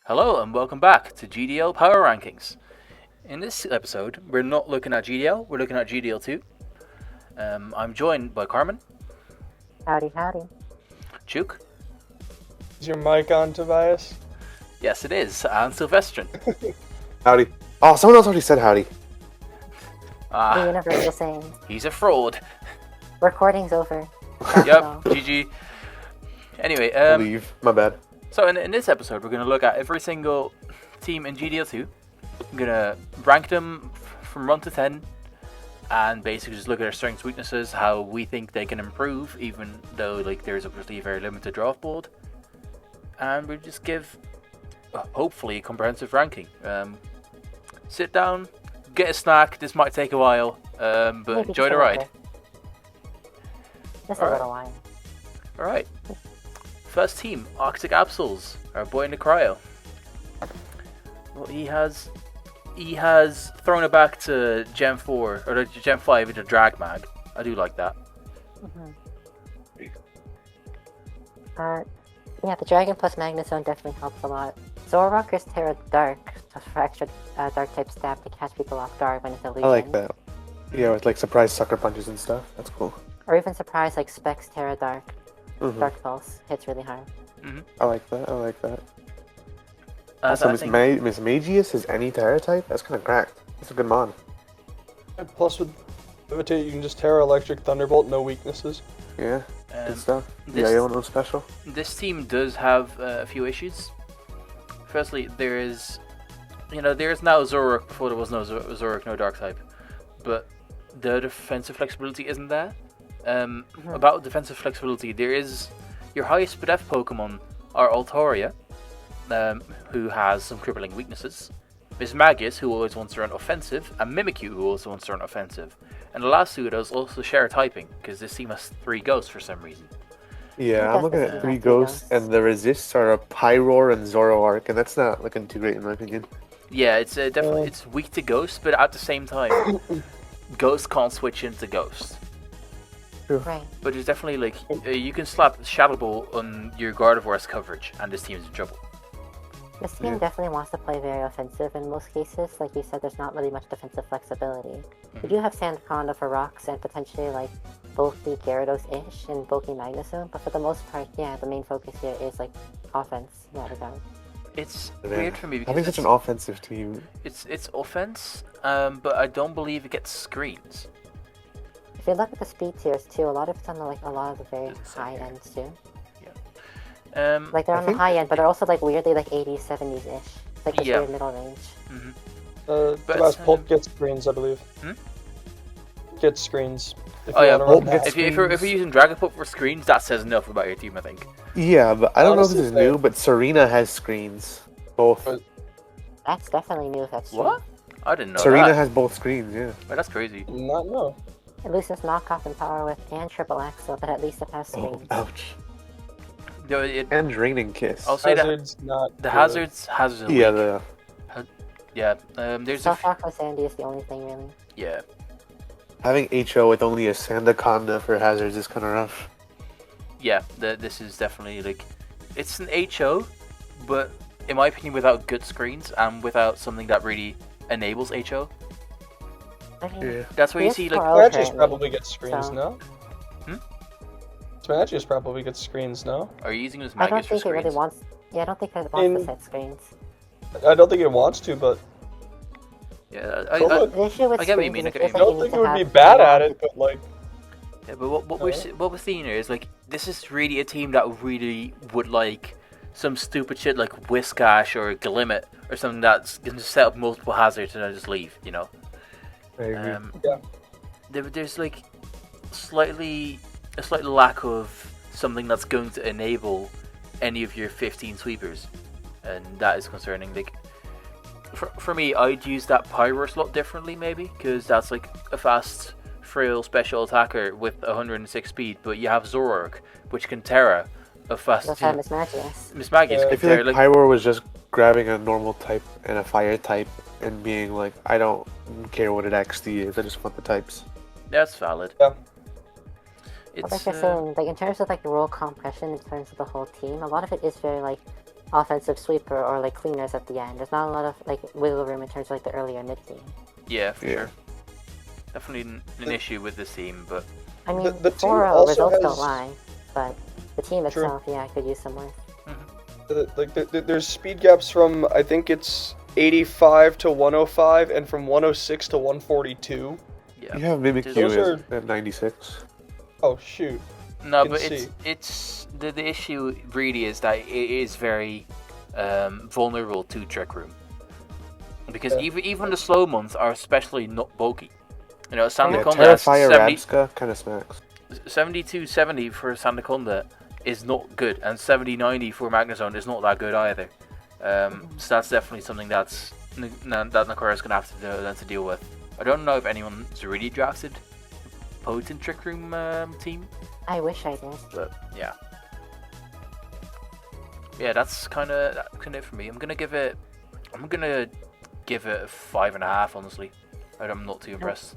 Hello and welcome back to GDL Power Rankings. In this episode, we're not looking at GDL, we're looking at GDL2. I'm joined by Carmen. Howdy, howdy. Chuke. Is your mic on, Tobias? Yes, it is. And Silvestron. Howdy. Oh, someone else already said howdy. The universal saying. He's a fraud. Recording's over. Yep, GG. Anyway, Leave. My bad. So in this episode, we're going to look at every single team in GDL2. I'm going to rank them from 1 to 10. And basically just look at their strengths, weaknesses, how we think they can improve, even though there's obviously a very limited draft board. And we'll just give, hopefully, a comprehensive ranking. Sit down, get a snack. This might take a while, but Maybe enjoy the ride. Just a little while. Alright. First team, Arctic Absols, our boy in the cryo. Well, he has thrown it back to Gen 4, or Gen 5 into Drag Mag. I do like that. Yeah, the Dragon plus Magnezone definitely helps a lot. Zoroark is Terra Dark, just for extra Dark type stab to catch people off guard when it's illusion. I like that. Yeah, with like surprise sucker punches and stuff. That's cool. Or even surprise like Specs Terra Dark. Dark Pulse hits really hard. I like that. So Also, Miss Magius is any Terra type? That's kind of cracked. That's a good mod. And plus with Levitate, you can just Terra Electric Thunderbolt, no weaknesses. Yeah, good stuff. this- Yeah, no special. This team does have a few issues. Firstly, there's now Zoroark before there was no Zoroark, no Dark type, but the defensive flexibility isn't there. About defensive flexibility, there is your highest def Pokemon are Altaria, who has some crippling weaknesses, Miss Magius, who always wants to run offensive, and Mimikyu, who also wants to run offensive. And the last two of those also share typing, because this team has 3 ghosts for some reason. Yeah, I'm looking at 3 ghosts, and the resists are a Pyroar and Zoroark, and that's not looking too great in my opinion. Yeah, it's definitely it's weak to ghost, but at the same time, ghost can't switch into ghost. Right. But there's definitely you can slap Shadow Ball on your Gardevoir's coverage, and this team's in trouble. This team definitely wants to play very offensive in most cases. Like you said, there's not really much defensive flexibility. We do have Sandaconda for rocks and potentially bulky Gyarados-ish and bulky Magnezone, but for the most part, yeah, the main focus here is offense in that regard. It's weird for me I because think it's an offensive team. it's offense, but I don't believe it gets screens. If you look at the speed tiers too, a lot of it's on a lot of the very Doesn't say high here. ends too. Yeah. They're on the high end, but they're also weirdly 80s, 70s ish. It's this Yeah. weird middle range. Tobias Pulp gets screens, I believe. Gets screens. Oh yeah, wanna run that. if you're using Dragon Pulp for screens, that says enough about your team, I think. Yeah, but I don't know if this Honestly, is new, but Serena has screens. Both. That's definitely new if that's true. What? I didn't know Serena that. has both screens, yeah. Well, that's crazy. Not no. It loses knockoff and power whip and triple axle, but at least it has Oh, screens. ouch. No, And Draining Kiss. I'll say that Hazard's not the good. hazards are Yeah, weak. There's So far, Sandy is the only thing really. yeah. having HO with only a Sandaconda for hazards is kind of rough. Yeah, this is definitely it's an HO, but in my opinion, without good screens and without something that really enables HO. I mean, Yeah. That's where you PS4 see Smagius currently, probably gets screens, so- no? Hmm? Smagius probably gets screens, no? are you using this I don't Magus for think it screens? really wants. Yeah, I don't think it wants to In- set screens. I don't think it wants to, but Yeah, But The issue with I get what you screens mean, is I it get feels what I you like don't you think need it to would be have bad more at it, but yeah, but what we're seeing here is this is really a team that really would some stupid shit like Whiskash or Glimmet or something that's going to set up multiple hazards and then just leave, you know. I agree. Yeah. There's a slight lack of something that's going to enable any of your 15 sweepers, and that is concerning. For me, I'd use that Pyro slot differently maybe, because that's a fast, frail special attacker with 106 speed, but you have Zoroark, which can Terra a fast. Those have Miss Magius. Miss Magius Yeah. can I feel Terra like Pyroar was just grabbing a normal type and a fire type and being like, I don't care what it actually is, I just want the types. that's valid. Yeah. But It's like you're saying, in terms of the role compression, in terms of the whole team, a lot of it is very offensive sweeper or like cleaners at the end. There's not a lot of like wiggle room in terms of like the earlier mid game. Yeah, for sure. Definitely an issue with this team, but I mean, the team 4-0 also results has... don't lie, but the team itself, yeah, could use some work. Like there's speed gaps from, I think it's 85 to 105 and from 106 to 142. yeah. You have Mimikyu Those at 96. Oh shoot. No, can but see. it's the issue really is that it is very vulnerable to Trick Room. Because even the slow ones are especially not bulky. You know, Sandaconda has Terrifier 70, Rabska kind of smacks. 72-70 for Sandaconda is not good, and 70-90 for Magnezone is not that good either. So that's definitely something that Nakara is going to have to deal with. I don't know if anyone's really drafted potent Trick Room team. I wish I did. But yeah. Yeah, that's kind of it for me. I'm gonna give it a 5.5. Honestly, I'm not too impressed.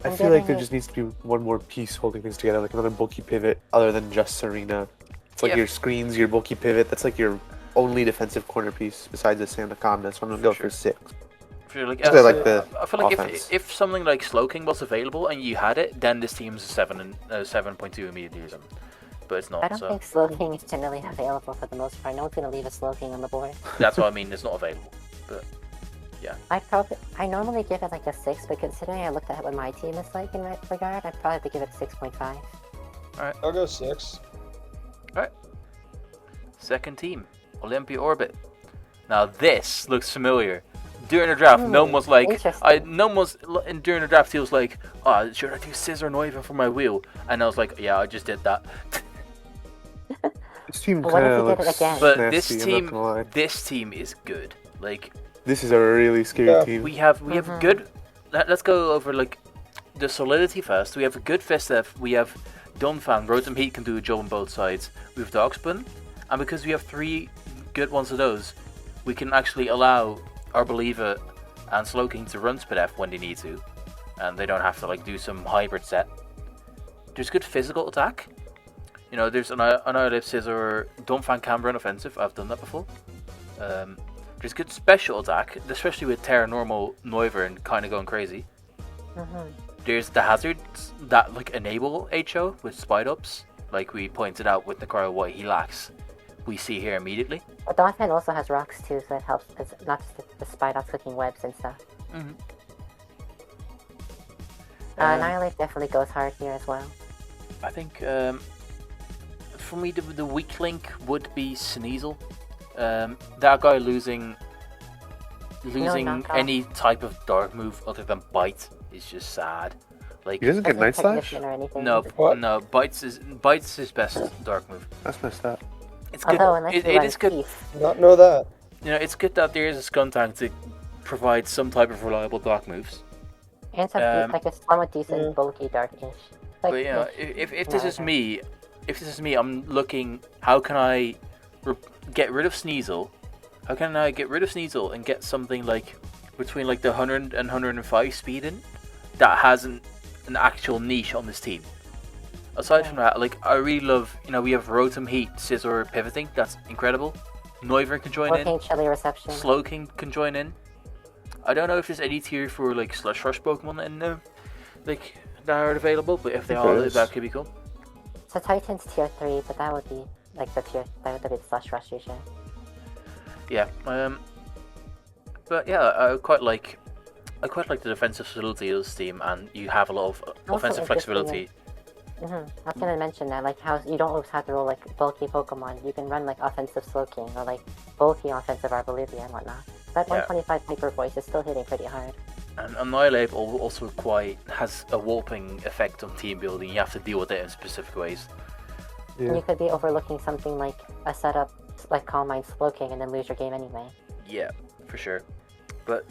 I feel like there just needs to be one more piece holding things together, like another bulky pivot other than just Serena. It's like your screens, your bulky pivot. That's like your only defensive corner piece besides the Sandaconda. So I'm gonna go for 6. I feel like, I feel like if something like Slowking was available and you had it, then this team's 7.2 immediately or something. But it's not. I don't think Slowking is generally available for the most part. No one's gonna leave a Slowking on the board. That's what I mean. It's not available. But yeah. I normally give it like a 6, but considering I looked at what my team is like in that regard, I'd probably have to give it a 6.5. Alright. I'll go 6. Alright. Second team, Olympia Orbit. Now this looks familiar. During the draft, no one was like, during the draft he was like, oh, should I do Scissor Noiva for my wheel? And I was like, yeah, I just did that. This team But what kind if of we did it looks again? But nasty, this team is good. Like, this is a really scary team. we have good. Let's go over like the solidity first. We have a good Fistef. We have Donphan. Rotom Heat can do a job on both sides. We have Darkspin, and because we have 3 good ones of those, we can actually allow our Believer and Slowking to run Spadef when they need to, and they don't have to like do some hybrid set. There's good physical attack. You know, there's Annihilate Scissor. Donphan can run offensive. I've done that before. There's good special attack, especially with Terra Normal Noiver and kind of going crazy. There's the hazards that like enable HO with Spide Ups, like we pointed out with Nakara what he lacks. We see here immediately. But Donphan also has rocks too, so it helps. It's not just the Spide Ups cooking webs and stuff. Annihilate definitely goes hard here as well. I think for me the weak link would be Sneasel. That guy losing any type of dark move other than Bite is just sad. Like He doesn't get Night Slash? no, Bite's his best dark move. That's messed up. It's good. It is good. Not know that. You know, it's good that there is a Skuntank to provide some type of reliable dark moves. And some like a somewhat decent bulky darkish. Like, But you know, if this is me, I'm looking. How can I get rid of Sneasel? How can I get rid of Sneasel and get something like between like the 100 and 105 speed in that has an actual niche on this team? Aside from that, like I really love. You know, we have Rotom Heat, Scissor pivoting. That's incredible. Noiver can join in. Chili reception. Slowking can join in. I don't know if there's any tier for like Slush Rush Pokemon in there, like that are available. But if they are, that could be cool. So Titan's tier 3, but that would be like that would be the Slush Rush usually. Yeah. But yeah, I quite like the defensive stability of this team, and you have a lot of offensive flexibility. I was gonna mention that, like how you don't always have to roll like bulky Pokemon. You can run like offensive Slowking or like bulky offensive Arboliva and whatnot. That 125 Hyper Voice is still hitting pretty hard. And Annihilate also has a warping effect on team building. You have to deal with it in specific ways. Yeah. And you could be overlooking something like a setup like Calm Mind Slowking and then lose your game anyway. Yeah, for sure. But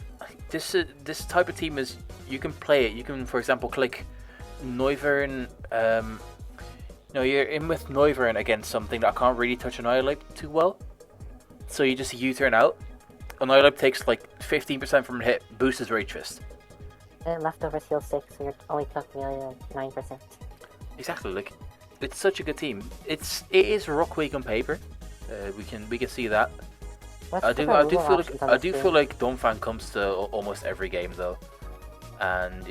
this type of team is, you can play it. You can, for example, click Noivern. You're in with Noivern against something that can't really touch Annihilate too well. So you just U-turn out. Annihilate takes like 15% from a hit, boosts his Rage Fist. And leftovers heal 6, so you're only took nearly 9%. Exactly, like it's such a good team. It is Rockweak on paper. We can see that. Let's I look do at I removal do feel options like on I this do team. feel like Donphan comes to almost every game though, and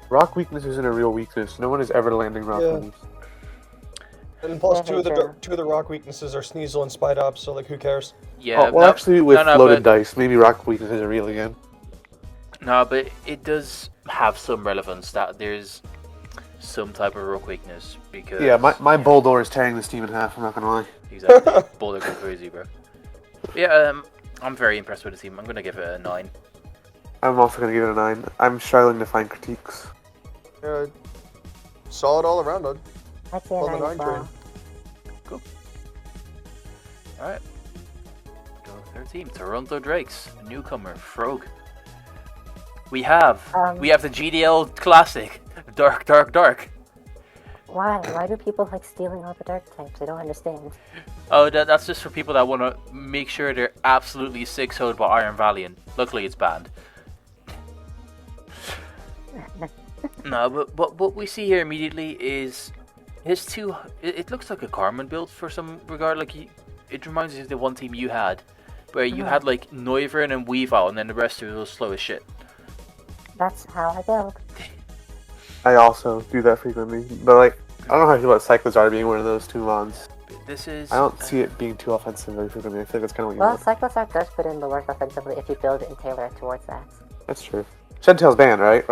Rock weakness isn't a real weakness. No one is ever landing rock Yeah. moves. And plus, Yeah, two of the true. two of the rock weaknesses are Sneasel and Spite Ops, so like, who cares? yeah. Well, actually, with no, loaded but, dice, maybe rock weakness is real again. no, but it does have some relevance that there's some type of rock weakness because Yeah, my Boldor is tearing this team in half. I'm not gonna lie. exactly Boulder go crazy, bro. Yeah, I'm very impressed with the team. I'm gonna give it a 9. I'm also gonna give it a 9. I'm struggling to find critiques. Yeah, solid all around. I'd say a On the 9 as 9 well. Cool. All right. Go with their team, Toronto Drakes, a newcomer, Frog. We have the GDL classic, Dark. Why? Why do people like stealing all the dark types? I don't understand. Oh, that's just for people that want to make sure they're absolutely 6-0'd by Iron Valiant. Luckily, it's banned. No, but what we see here immediately is his two. It looks like a Carmen build for some regard. Like it reminds me of the one team you had, where you had like Noivern and Weavile, and then the rest of it was slow as shit. That's how I build. I also do that frequently, but like I don't know how I feel about Cyclozar being one of those two mons. This is. I don't see it being too offensive very frequently. I feel like that's kind of what you Well, want. Cyclozar does put in the work offensively if you build it and tailor it towards that. That's true. Shentel's banned, right?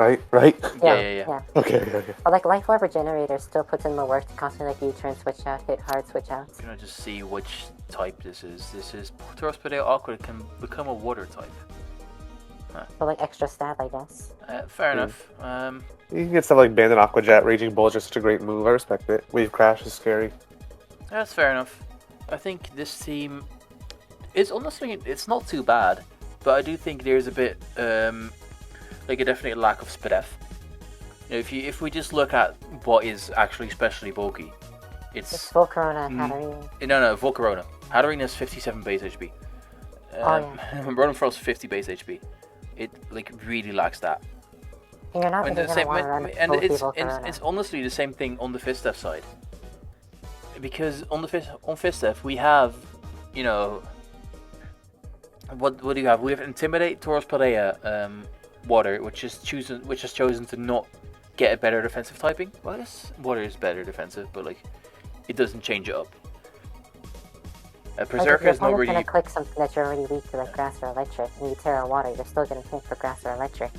Yeah. Okay. But like Life Orb Regenerator still puts in the work to constantly like U-turn, switch out, hit hard, switch out. Can I just see which type this is? This is Torspedale Aqua can become a water type. So like extra stab, I guess. Fair enough. You can get stuff like Bandit Aquajet, Raging Bull is just a great move. I respect it. Wave Crash is scary. That's fair enough. I think this team is honestly it's not too bad, but I do think there's a bit like a definite lack of SPDF. If we just look at what is actually especially bulky, It's Volcarona and Hatterene. no Volcarona. Hatterene has 57 base HP. Ronan Frost 50 base HP. It like really lacks that. And you're not And really the gonna same, want to run and bulky it's Volcarona. honestly the same thing on the Fistef side. Because on Fistef we have, what do you have? We have Intimidate, Taurus Parea, Water, which has chosen to not get a better defensive typing. Well, I guess Water is better defensive, but like it doesn't change it up. Berserker is not really. If you're gonna click something that you're already weak to, like Grass or Electric, and you Terra Water, you're still getting hit for Grass or Electric.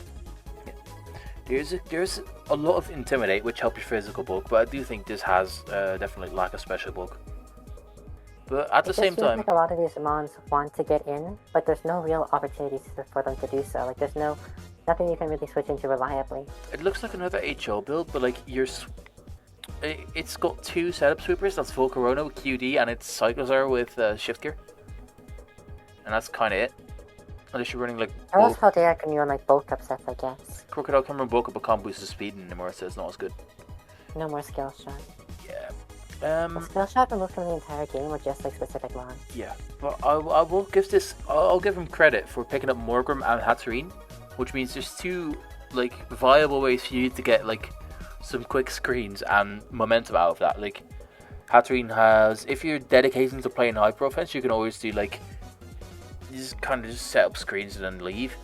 There's a lot of Intimidate, which help your physical bulk, but I do think this has definitely lack of special bulk. But at the same time, like a lot of these mons want to get in, but there's no real opportunities for them to do so. Like there's nothing you can really switch into reliably. it looks like another HO build, but like it's got two setup sweepers. That's Volcarona with QD, and it's Cyclozar with Shift Gear, and that's kind of it. Unless you're running like Or else Paldea can run like bulk up sets, I guess. Crocodile can run bulk up, but can't boost the speed anymore, so it's not as good. No more skill shot. Yeah. The skill shot removed from the entire game or just like specific mons? Yeah, but I will give this. I'll give him credit for picking up Morgrim and Hatterene, which means there's two like viable ways for you to get like some quick screens and momentum out of that. Like Hatterene has, if you're dedicating to playing hyper offense, you can always do like you just kind of just set up screens and then leave.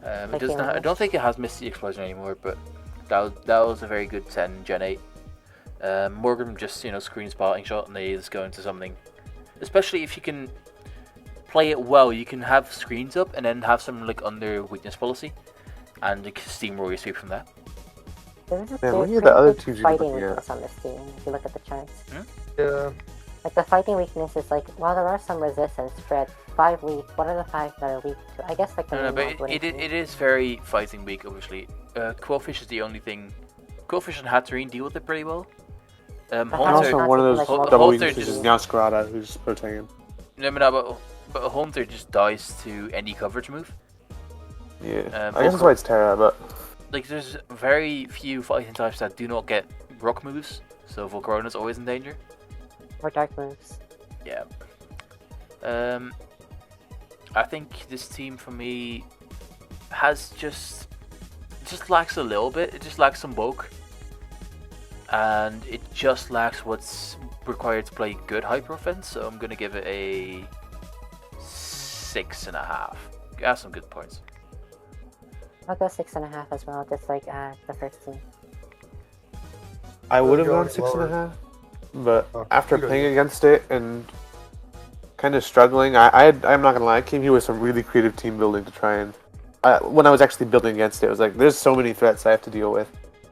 It doesn't. I don't think it has Misty Explosion anymore, but that was a very good 10 Gen 8. Morgan just screen spotting shot and they just go into something. Especially if you can play it well, you can have screens up and then have some like under weakness policy, and you can steamroll your sweep from that. There's what are the other teams you're fighting looking at? weakness on this team if you look at the charts. Yeah. Like the fighting weakness is like while there are some resistance spread 5 weak, what are the 5 that are weak to? I guess like the No, main but ones wouldn't it be. is very fighting weak, obviously. Quillfish is the only thing. Quillfish and Hatterene deal with it pretty well. And Hunter- also one of those Like, double Hunter weaknesses just- is Nyaskarada, who's Protean. No, but a Hunter just dies to any coverage move. Yeah, Um, I guess that's why it's Terra, but Like, there's very few fighting types that do not get rock moves, so Volcarona's always in danger. Or dark moves. Yeah. I think this team for me has just lacks a little bit. It just lacks some bulk. and it just lacks what's required to play good hyper offense. So I'm gonna give it a 6.5. Got some good points. I'll go 6.5 as well, just like the first team. I would have Going gone lower. 6.5, but Oh, after you go. playing against it and kind of struggling, I'm not gonna lie, I came here with some really creative team building to try and. When I was actually building against it, it was like there's so many threats I have to deal with,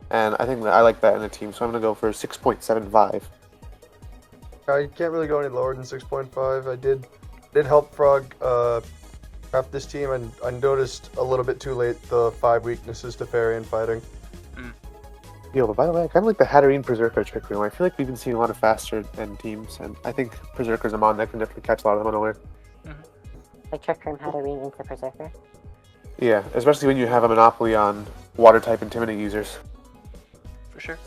and I think that I like that in a team, so I'm gonna go for 6.75. I can't really go any lower than 6.5. I did help Frog craft this team, and I noticed a little bit too late the 5 weaknesses to fairy and fighting. Yo, but by the way, I kind of like the Hatterene Berserker trick room. I feel like we've been seeing a lot of faster end teams, and I think Berserkers and Mon that can definitely catch a lot of them unaware. Like Trick Room Hatterene into Berserker. Yeah, especially when you have a monopoly on water type Intimidate users. For sure.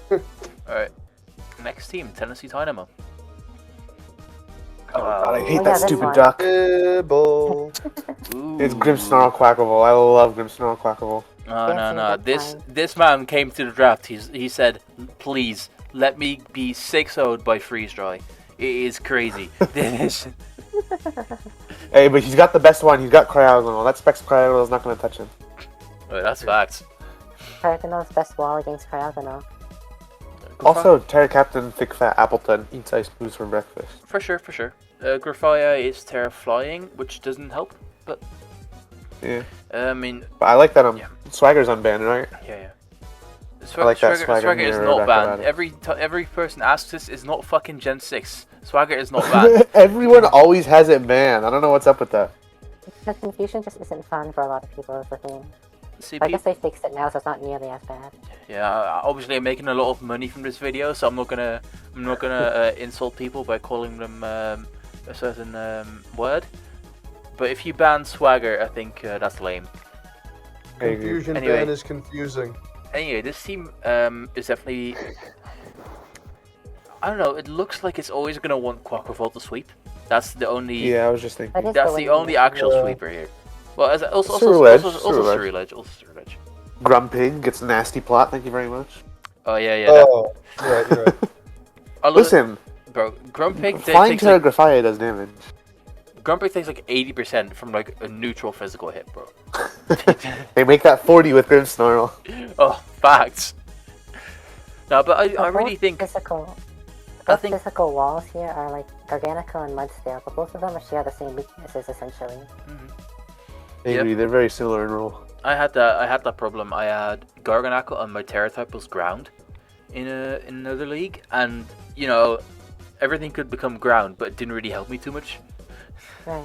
Alright. Next team, Tennessee Tynamo. Oh god, I hate yeah, that this stupid one. duck. Ball. It's Grim Snarl Quackable. I love Grim Snarl Quackable. No, Yeah, no, so no. that's This man came to the draft. He said, please let me be 6-0'd by freeze dry. It is crazy. This. Hey, but he's got the best one. He's got Cryogonal. That Specs Cryogonal is not going to touch him. Wait, that's facts. Cryogonal's best wall against Cryogonal. Also, Terra Captain Thick Fat Appleton eats ice boost for breakfast. For sure, for sure. Grafia is Terra Flying, which doesn't help, but Yeah. I mean, But I like that Yeah. Swagger's unbanned, right? yeah. I like that Swagger Swagger is mirror not back banned. about it. Every person asks this is not fucking Gen 6. Swagger is not banned. Everyone always has it banned. I don't know what's up with that. The confusion just isn't fun for a lot of people is the thing. See, I guess they fixed it now, so it's not nearly as bad. yeah, obviously I'm making a lot of money from this video, so I'm not gonna insult people by calling them a certain word. But if you ban Swagger, I think that's lame. I agree. Confusion Anyway. ban is confusing. Anyway, this team is definitely. I don't know. It looks like it's always gonna want Quackrevolt to sweep. That's the only. Yeah, I was just thinking. That is That's the the way only it is. actual Yeah. sweeper here. Well, as also Ceruledge, Ceruledge. Grumpig gets nasty plot. Thank you very much. Oh yeah, yeah. That, Oh, you're right. I love Listen, it. Bro, Grumpig Flying takes Terra like, Graphia does damage. Grumpig takes like 80% from like a neutral physical hit, bro. They make that 40 with Grim Snarl. Oh, facts. No, but I really Both think Both think- physical walls here are like Garganico and Mudstale, but both of them share the same weaknesses essentially. I Yep. agree, they're very similar in rule. I had that problem. I had Garganackle and my Terra type was ground in another league, and you know everything could become ground, but it didn't really help me too much. Right.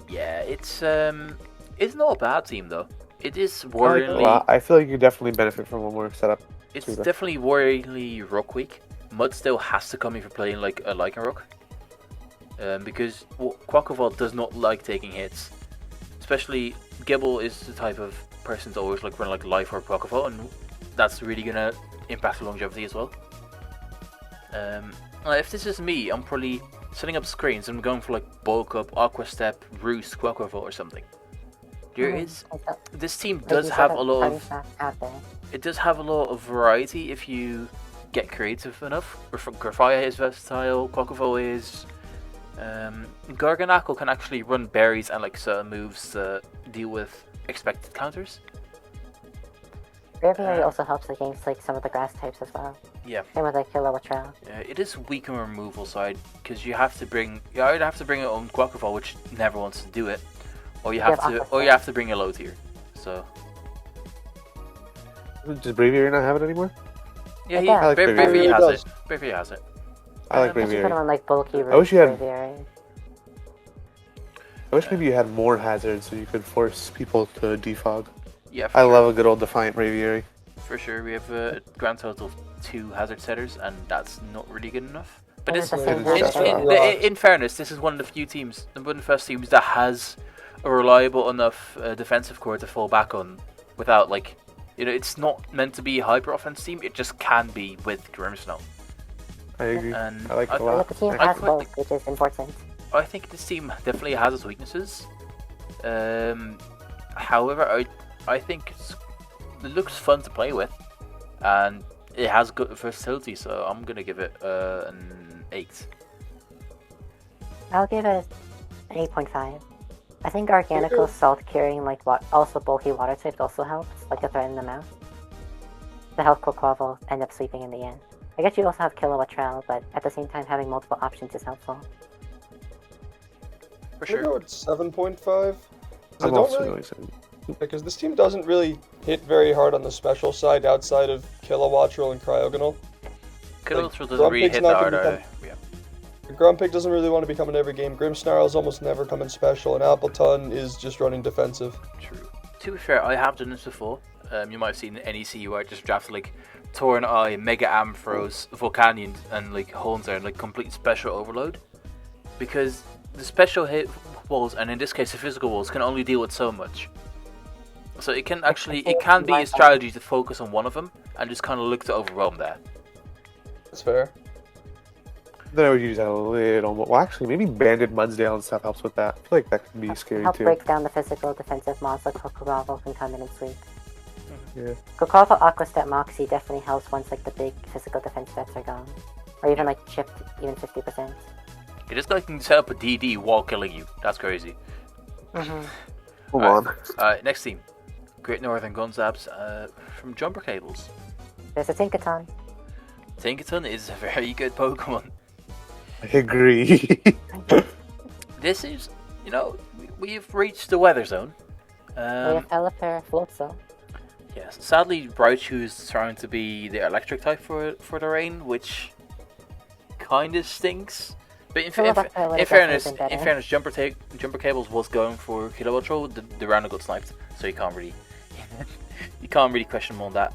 Yeah, it's not a bad team though. It is worryingly. Well, I feel like you definitely benefit from one more setup. It's Super. definitely worryingly rock weak. Mud still has to come in for playing like a Lycanroc. Because Quackrevolt does not like taking hits. Especially Gibble is the type of person to always like run like Life or Quackrevolt, and that's really gonna impact the longevity as well. If this is me, I'm probably setting up screens and going for like Bulk Up, Aqua Step, Roost, Quackrevolt or something. This team does have a lot of. out there. It does have a lot of variety if you get creative enough. Grafia is versatile, Quackrevolt is. Garganackle can actually run berries and like certain moves to deal with expected counters. Braviary also helps against like some of the grass types as well. Yeah. Same with like Kilowattrel. It is weak on removal side because you have to bring. You either have to bring your own Quackrevolt, which never wants to do it, or you have to bring a low tier. So. Does Braviary not have it anymore? Yeah, Yeah. I like Braviary Braviary has does. it. Braviary has it. I like I should put Braviary. on like bulky I wish you had- Braviary. I wish maybe you had more hazards so you could force people to defog. Yeah, for I sure. love a good old Defiant Braviary. For sure, we have a grand total of 2 hazard setters, and that's not really good enough. But What this, is the same same hazard hazard? in fairness, this is one of the few teams, one of the first teams that has a reliable enough defensive core to fall back on without, like, it's not meant to be a hyper offense team, it just can be with Grimmsnell. I agree. And I like it a But lot. the team I has quite both, like- which is important. I think this team definitely has its weaknesses. However, I think it looks fun to play with, and it has good versatility. So I'm gonna give it an 8. I'll give it an 8.5. I think Organical Salt curing also bulky water types also helps, like to threaten them out. The health Quaquav will end up sweeping in the end. I guess you also have Kilowatt Trell, but at the same time having multiple options is helpful. For Sure. sure. Go at 7.5. I'm also really excited. Because this team doesn't really hit very hard on the special side outside of Kilowattrel and Cryogonal. Kilowattrel doesn't really hit that hard. Yeah. Grumpig doesn't really want to become in every game. Grimmsnarl's almost never come in special, and Appleton is just running defensive. True. To be fair, I have done this before. You might have seen NEC where I just drafted like Tauren Eye, Mega Ampharos, Volcanion, and like Hornsdale, and like complete special overload. Because the special hit walls, and in this case the physical walls, can only deal with so much. So it can be a strategy to focus on one of them and just kind of look to overwhelm that. That's fair. Then I would use that a little more. Well, actually, maybe Banded Mudsdale and stuff helps with that. I feel like that can be scary Help too. break down the physical defensive mobs like Quaquaval can come in and sweep. Yeah. Quaquaval Aqua Step Moxie definitely helps once like the big physical defense stats are gone. Or even like chipped even 50%. Yeah, this guy can set up a DD while killing you. That's crazy. Hold on. Next team. Great Northern Gonzaps from Jumper Cables. There's a Tinkaton. Tinkaton is a very good Pokemon. I agree. This is, we've reached the weather zone. We have Pelipper Floatzel. Yes, sadly, Raichu's trying to be the electric type for the rain, which kind of stinks. But in fairness, Jumper Cables was going for Kilowatt Troll. The round got sniped, so you can't really question him on that.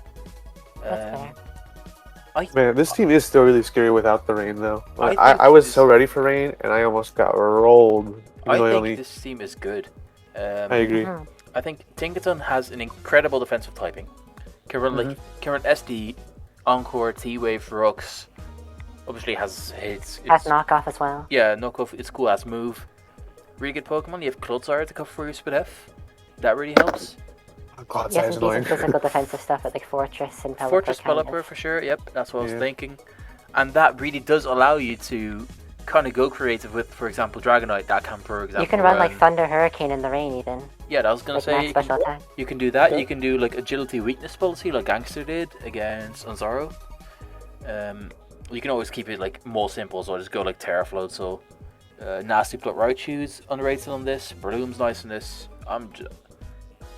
Man, this team is still really scary without the rain, though. I was so ready for rain, and I almost got rolled. I think this team is good. I agree. I think Tinkaton has an incredible defensive typing. Can run SD, Encore, T-Wave, Rocks. Obviously has hits. Has knockoff as well. Yeah, knockoff. It's cool as move. Really good Pokemon. You have Clodsire to cover for your Spidef. That really helps. Clodsire is some annoying. decent physical defensive stuff with like Fortress and Pelipper. Fortress Pelipper for sure. Yep, that's what I was thinking. And that really does allow you to kind of go creative with, for example, Dragonite. That can, for example, you can run like Thunder Hurricane in the rain even. Yeah, I was gonna say special attack. You can do that. You can do like Agility Weakness policy, like Gangster did against Onzaro. You can always keep it like more simple, so just go like Terrafloat. So Nasty Plot Raichu's underrated on this. Breloom's nice on this.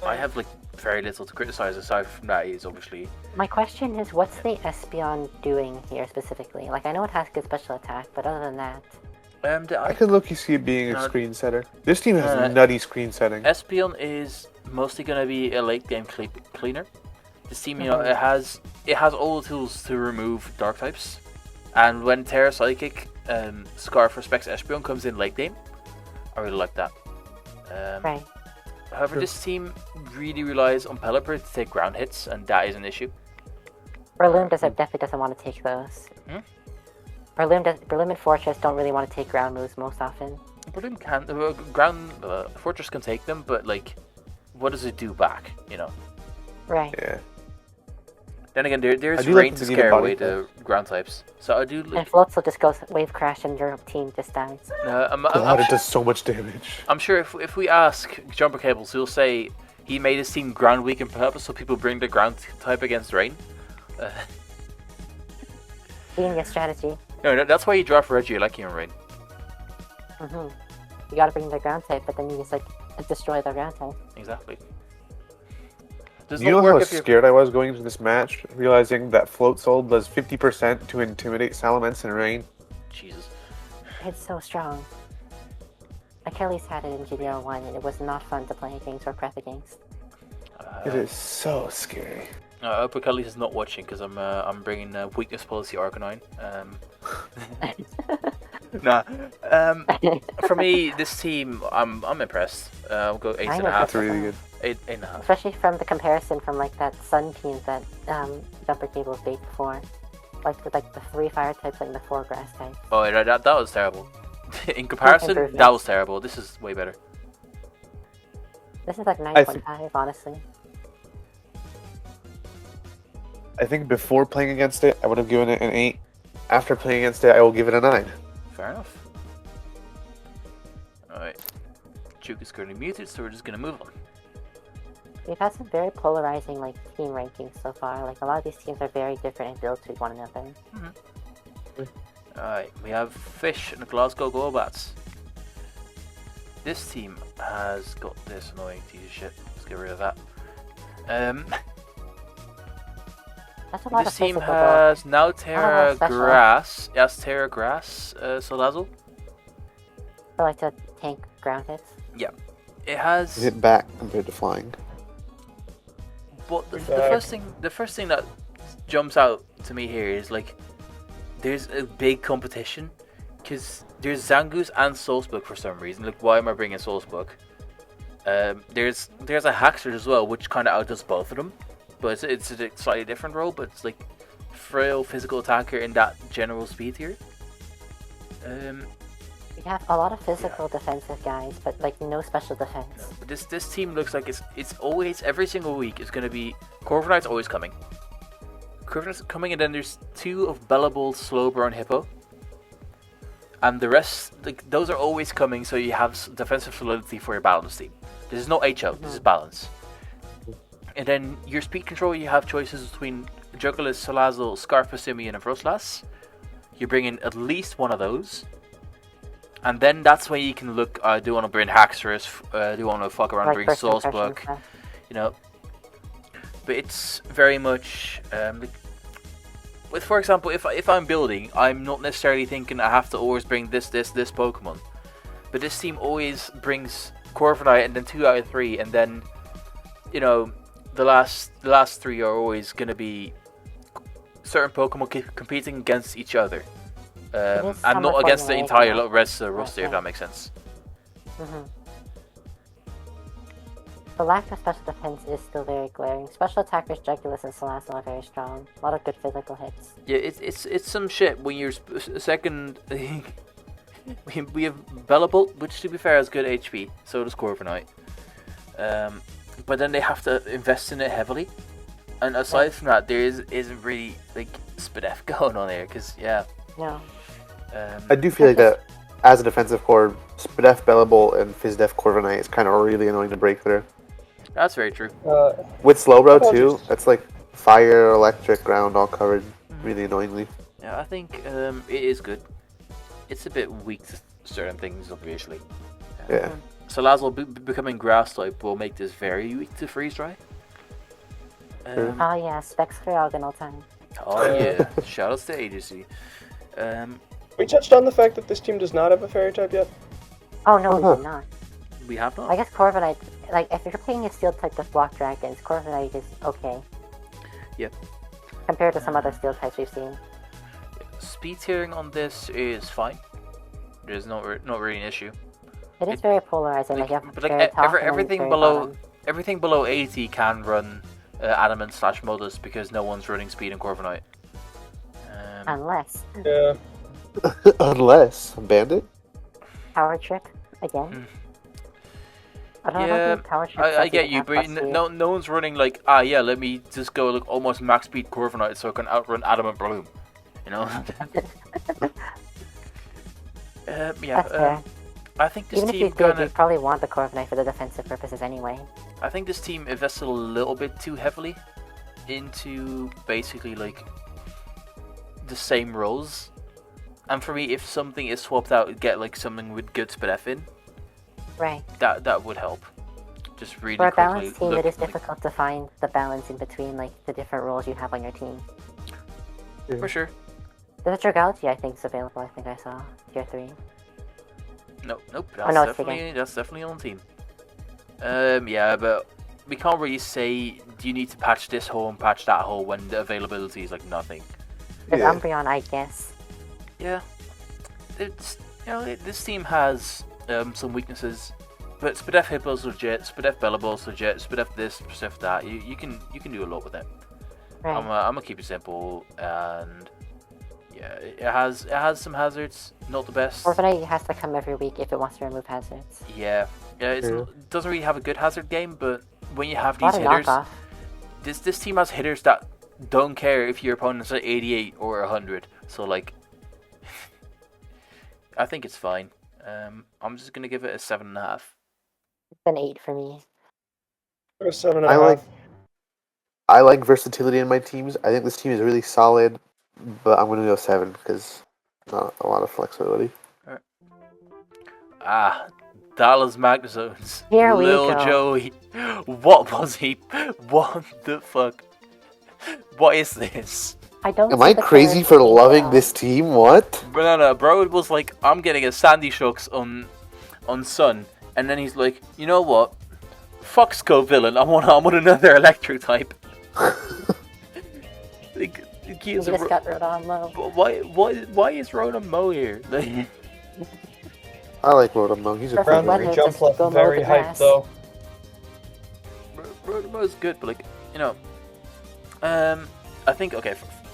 I have like very little to criticize aside from that. Is obviously. My question is, what's the Espeon doing here specifically? Like, I know it has good special attack, but other than that, I could look see it being a screen setter. This team has nutty screen setting. Espeon is mostly gonna be a late game cleaner. This team, it has all the tools to remove dark types, and when Terra Psychic, Scarf Respects Espeon comes in late game, I really like that. right. However, this team really relies on Pelipper to take ground hits, and that is an issue. Breloom definitely doesn't want to take those. Breloom and Fortress don't really want to take ground moves most often. Breloom can Fortress can take them, but like, what does it do back? Right. Yeah. Then again, there's do rain like to to scare need a away body the ground types. So I do. And Floatzel just goes Wave Crash and your team just dies. God, it does so much damage. I'm sure if we ask Jumper Cables, he'll say he made his team ground weak on purpose so people bring the ground type against rain. Genius strategy. No, that's why you draft Regieleki on rain. You gotta bring the ground type, but then you just like destroy the ground type. Exactly. You know how scared I was going into this match, realizing that Floatzel does 50% to intimidate Salamence in rain? Jesus. It's so strong. Achilles had it in GDL1 and it was not fun to play against or prep against. It is so scary. I hope Achilles is not watching because I'm bringing weakness policy Arcanine. For me, this team, I'm impressed. I'll go 8.5. That's really good. 8.5. Especially from the comparison from like that Sun team that Jumper Cables beat before. Like with like the 3 fire types and the 4 grass types. Oh, that was terrible. In comparison, that was terrible. This is way better. This is like 9.5, honestly. I think before playing against it, I would have given it an 8. After playing against it, I will give it a 9. Fair enough. Alright. Chuke is currently muted, so we're just gonna move on. We've had some very polarizing team rankings so far. A lot of these teams are very different in build to one another. Alright, we have Fish and the Glasgow Golbats. This team has got this annoying piece of shit. Let's get rid of that. That's a lot This of team physical has now Terra special. Grass. Yes, Terra Grass, Solazzle. for to tank ground hits. Yeah. It has. Hit back compared to flying. But the first thing that jumps out to me here is there's a big competition because there's Zangoose and Soulsbook for some reason. Why am I bringing Soulsbook? There's a Haxter as well, which kind of outdoes both of them, but it's a slightly different role. But it's frail physical attacker in that general speed tier. We have a lot of physical defensive guys, but no special defense. But this team looks like it's always every single week is going to be Corviknight's always coming. Corviknight's coming, and then there's 2 of Bellable, Slowbro, and Hippo, and the rest those are always coming. So you have defensive solidity for your balance team. This is no HO. This is balance. And then your speed control, you have choices between Jugulis, Solazzle, Scarpa, Simeon, and Frostlass. You bring in at least one of those. And then that's when you can look, do you want to bring Haxorus, do you want to fuck around and bring Soulsbook, you know. But it's very much, with, for example, if I'm building, I'm not necessarily thinking I have to always bring this Pokemon. But this team always brings Corviknight and then 2 out of 3, and then, you know, the last 3 are always going to be certain Pokemon competing against each other. And not against the entire rest of the roster, if that makes sense. The lack of special defense is still very glaring. Special attackers Jugulis and Solazzle are very strong. A lot of good physical hits. Yeah, it's some shit when you're second. we have Bellable, which to be fair has good HP. So does Corviknight. But then they have to invest in it heavily. And aside from that, there isn't really SPDF going on there, because No. I do feel like that as a defensive core, SPDF, Bellable, and FizzDef Corviknight is kind of really annoying to break through. That's very true. With Slowbro too, that's fire, electric, ground all covered really annoyingly. Yeah, I think it is good. It's a bit weak to certain things, obviously. Yeah. Solazzle becoming grass type will make this very weak to freeze dry. Oh yeah, Specs Kyogre all time. Oh yeah, shoutouts to agency. We touched on the fact that this team does not have a fairy type yet. Oh no, we did not. We have not. I guess Corviknight, if you're playing a steel type with block dragons, Corviknight is okay. Yep. Compared to some other steel types we've seen. Speed tiering on this is fine. There's not really an issue. It is very polarizing. You have But very top and then everything very below bottom. everything below 80 can run Adamant / Modus because no one's running speed in Corviknight. Unless Yeah. Unless Bandit. Power Trip again. I don't Yeah, know if Power Trip I does get even you, have but plus speed. no one's running let me just go almost max speed Corviknight so I can outrun Adamant Bloom. You know? That's fair. I think this Even if team you did, kinda, you'd probably want the Corviknight for the defensive purposes anyway. I think this team invested a little bit too heavily into basically the same roles. And for me, if something is swapped out, get something with good SPDF in, Right. that would help. Just really For a quickly balanced team, look, it is difficult to find the balance in between the different roles you have on your team. for sure. The Dragality, I think, is available. I think I saw tier 3. Nope. Oh, no, it's That's definitely on team. Yeah, but we can't really say do you need to patch this hole and patch that hole when the availability is nothing. There's Yeah. Umbreon, I guess. Yeah, it's this team has some weaknesses, but SPDF Hippo's legit, SPDF Bellable's legit, SPDF this, SPDF that. You can do a lot with it. Right. I'm gonna keep it simple, and yeah, it has some hazards, not the best. Corviknight has to come every week if it wants to remove hazards. Yeah, it doesn't really have a good hazard game, but when you have A lot these of hitters, knockoff. this team has hitters that don't care if your opponent's at 88 or 100. So like, I think it's fine. I'm just gonna give it a 7.5. It's an 8 for me. Or 7.5. I like versatility in my teams. I think this team is really solid, but I'm gonna go 7 because not a lot of flexibility. Dallas Magnezones. Here we Lil go. Joey. What was he? What the fuck? What is this? I don't. Am see I the crazy colors for being loving well. this team? What? No, bro. It was like, I'm getting a Sandy Shooks on Sun, and then he's like, you know what? Fuck Skull Villain. I want another Electro type. Like, You just got Rodon low. Why is Rodon Mo here? Like, I like Rotomo. He's a Perfect friend. weather. Boundary jump Just left, go mow very the hyped grass. though. Rodon Mo is good, but like, you know, I think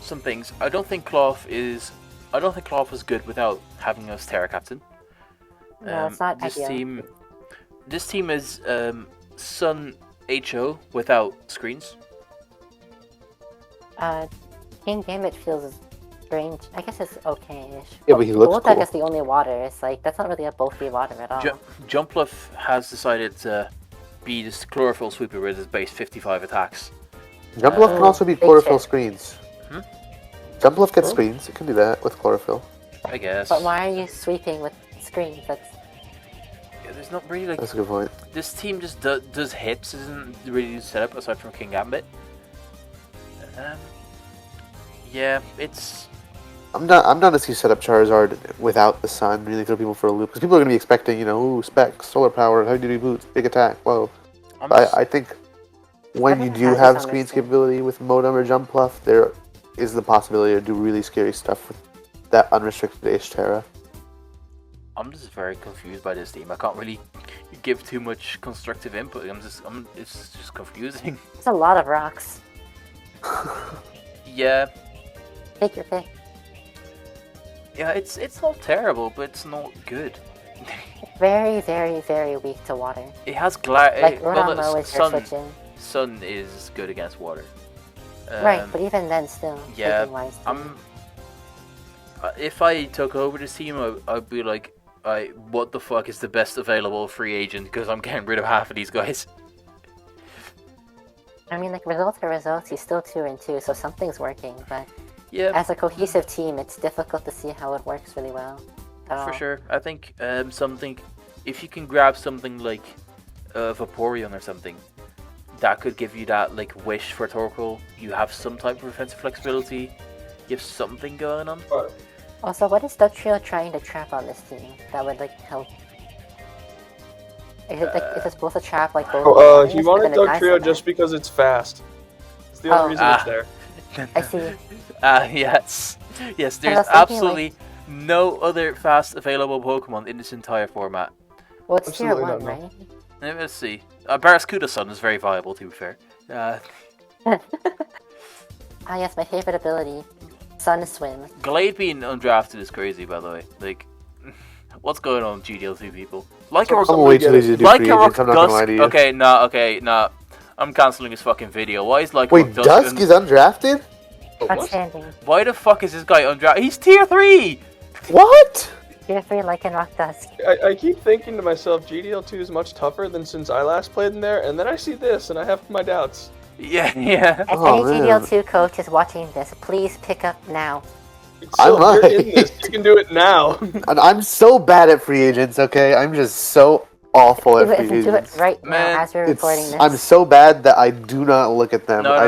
some things. I don't think Cloth was good without having us Terra Captain. No, it's not ideal. This team is Sun HO without screens. King Gambit feels strange. I guess it's okay-ish. Yeah, but he looks Goltec cool. is the only water. It's like, that's not really a bulky water at all. Jumpluff has decided to be this chlorophyll sweeper with his base 55 attacks. Jumpluff can also be big chlorophyll shit. screens. Hmm? Jumpluff gets screens. It can do that with chlorophyll. I guess. But why are you sweeping with screens? That's Yeah, there's not really like That's a good point. this team just does hits. Isn't really set up aside from King Gambit. Yeah, it's. I'm done to see set up Charizard without the sun. Really throw people for a loop because people are gonna be expecting, ooh, specs, solar power, heavy duty boots, big attack. Whoa. I think when you do have screens capability with Modem or Jumpluff, there is the possibility to do really scary stuff with that unrestricted Ace Terra. I'm just very confused by this team. I can't really give too much constructive input. It's just confusing. it's a lot of rocks. Yeah, Take your pick. yeah, it's not terrible, but it's not good. Very, very, very weak to water. It has Like Rodon is your switching. Sun is good against water. Right, but even then still, yeah, wise, if I took over this team, I'd be like, what the fuck is the best available free agent? Because I'm getting rid of half of these guys. I mean, like, results are results. He's still 2-2, so something's working. But Yeah, as a cohesive team, it's difficult to see how it works really well. for sure. I think something, if you can grab something like Vaporeon or something, that could give you that like wish for Torkoal. You have some type of offensive flexibility. You have something going on. Also, what is Dugtrio trying to trap on this team that would like help? Is it like is it supposed to trap like both? He wanted Dugtrio just because it's fast. It's the only reason it's there. I see. Yes. Yes, I there's was thinking, absolutely no other fast available Pokemon in this entire format. Well, it's tier Absolutely 1, not, no. right? Let's see. Barraskewda Sun is very viable, to be fair. Ah, yes, my favorite ability, Sun Swim. Glade being undrafted is crazy, by the way. Like, what's going on, GDL2 people? Like So- a I'm way too lazy to do like free a agents, I'm not gonna lie Dusk. to you. Okay, nah. I'm canceling this fucking video. Why is like Wait, Dusk is undrafted? Outstanding. Why the fuck is this guy undrafted? He's tier 3. What? Tier 3 like in Rock Dusk. I keep thinking to myself, GDL2 is much tougher than since I last played in there, and then I see this, and I have my doubts. Yeah. If Oh, any man. GDL2 coach is watching this, please pick up now. So I you're might. in this, you can do it now. And I'm so bad at free agents, okay? I'm just so awful Do at it, free do it agents. right Man, now as we're recording this. I'm so bad that I do not look at them. No, I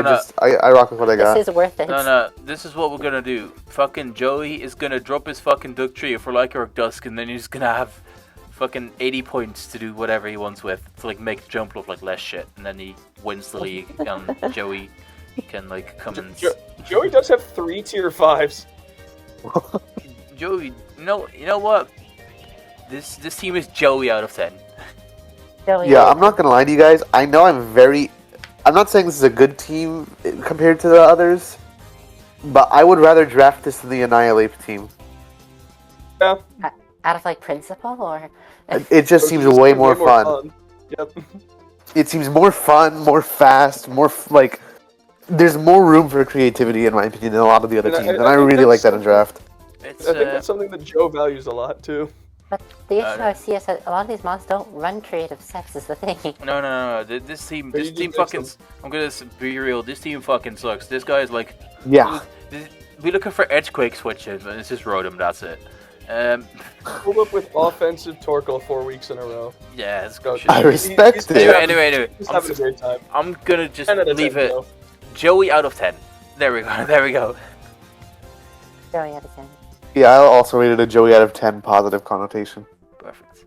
rock with what I got. This is worth it. No. This is what we're gonna do. Fucking Joey is gonna drop his fucking Dugtrio for Lycanroc Dusk, and then he's gonna have fucking 80 points to do whatever he wants with to like make the jump look like less shit, and then he wins the league, and Joey can like come and Joey does have 3 tier 5s. Joey. You know what? This team is Joey out of 10. Joey, Yeah, I'm not gonna lie to you guys. I know I'm not saying this is a good team compared to the others, but I would rather draft this than the Annihilate team. Yeah. out of like principle or It just seems way more fun. Yep. It seems more fun, more fast, more like there's more room for creativity in my opinion than a lot of the other teams, and I think really like that's that in draft. I think that's something that Joe values a lot too. But the issue I see is that a lot of these mods don't run creative sets is the thing. No. This team But you just fucking. mix I'm gonna be real. This team fucking sucks. This guy is like. Yeah. We're looking for edgequake switches, and it's just Rotom. That's it. Pulled up with offensive Torkoal 4 weeks in a row. Yeah, it's Go. good. I respect He's- it. Anyway. He's having a great time. I'm gonna just 10 out of 10, leave it. Joe. Joey out of 10. There we go. There we go. Joey out of 10. Yeah, I also rated a Joey out of 10 positive connotation. Perfect.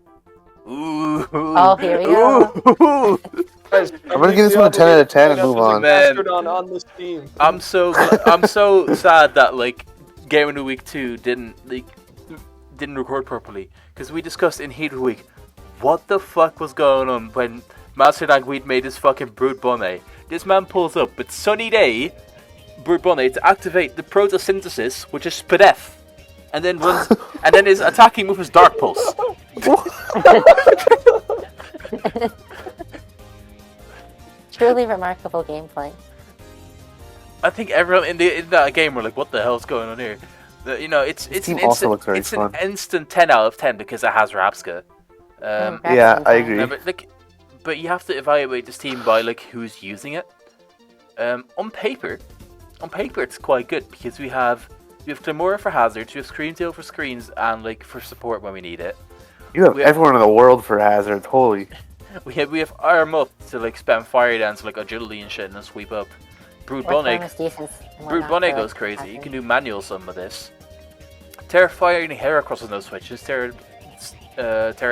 Ooh. Oh, here we go. Ooh. Guys, I'm gonna give this one a 10 out of 10 and move on. Man. On this team. I'm so sad that like Game of the Week 2 didn't record properly because we discussed in Heat of the Week what the fuck was going on when Master Dangweed made his fucking Brood Bonnet. This man pulls up with Sunny Day Brood Bonnet to activate the photosynthesis, which is Spadef, and then runs and then is attacking with his Dark Pulse. Truly remarkable gameplay. I think everyone in that game were like, "What the hell's going on here?" It's team an also instant, looks very it's fun. an instant 10 out of 10 because it has Rapska. Yeah, I agree. No, but you have to evaluate this team by like who's using it. On paper, it's quite good because we have Clamora for hazards, we have Screamtail for screens, and like for support when we need it. You have everyone in the world for hazards, holy. We have Arm Up to like spam Fire Dance, like agility and shit, and then sweep up. Brood Bonnet goes crazy. You can do manual some of this. Terrifying Heracross on those switches. Terra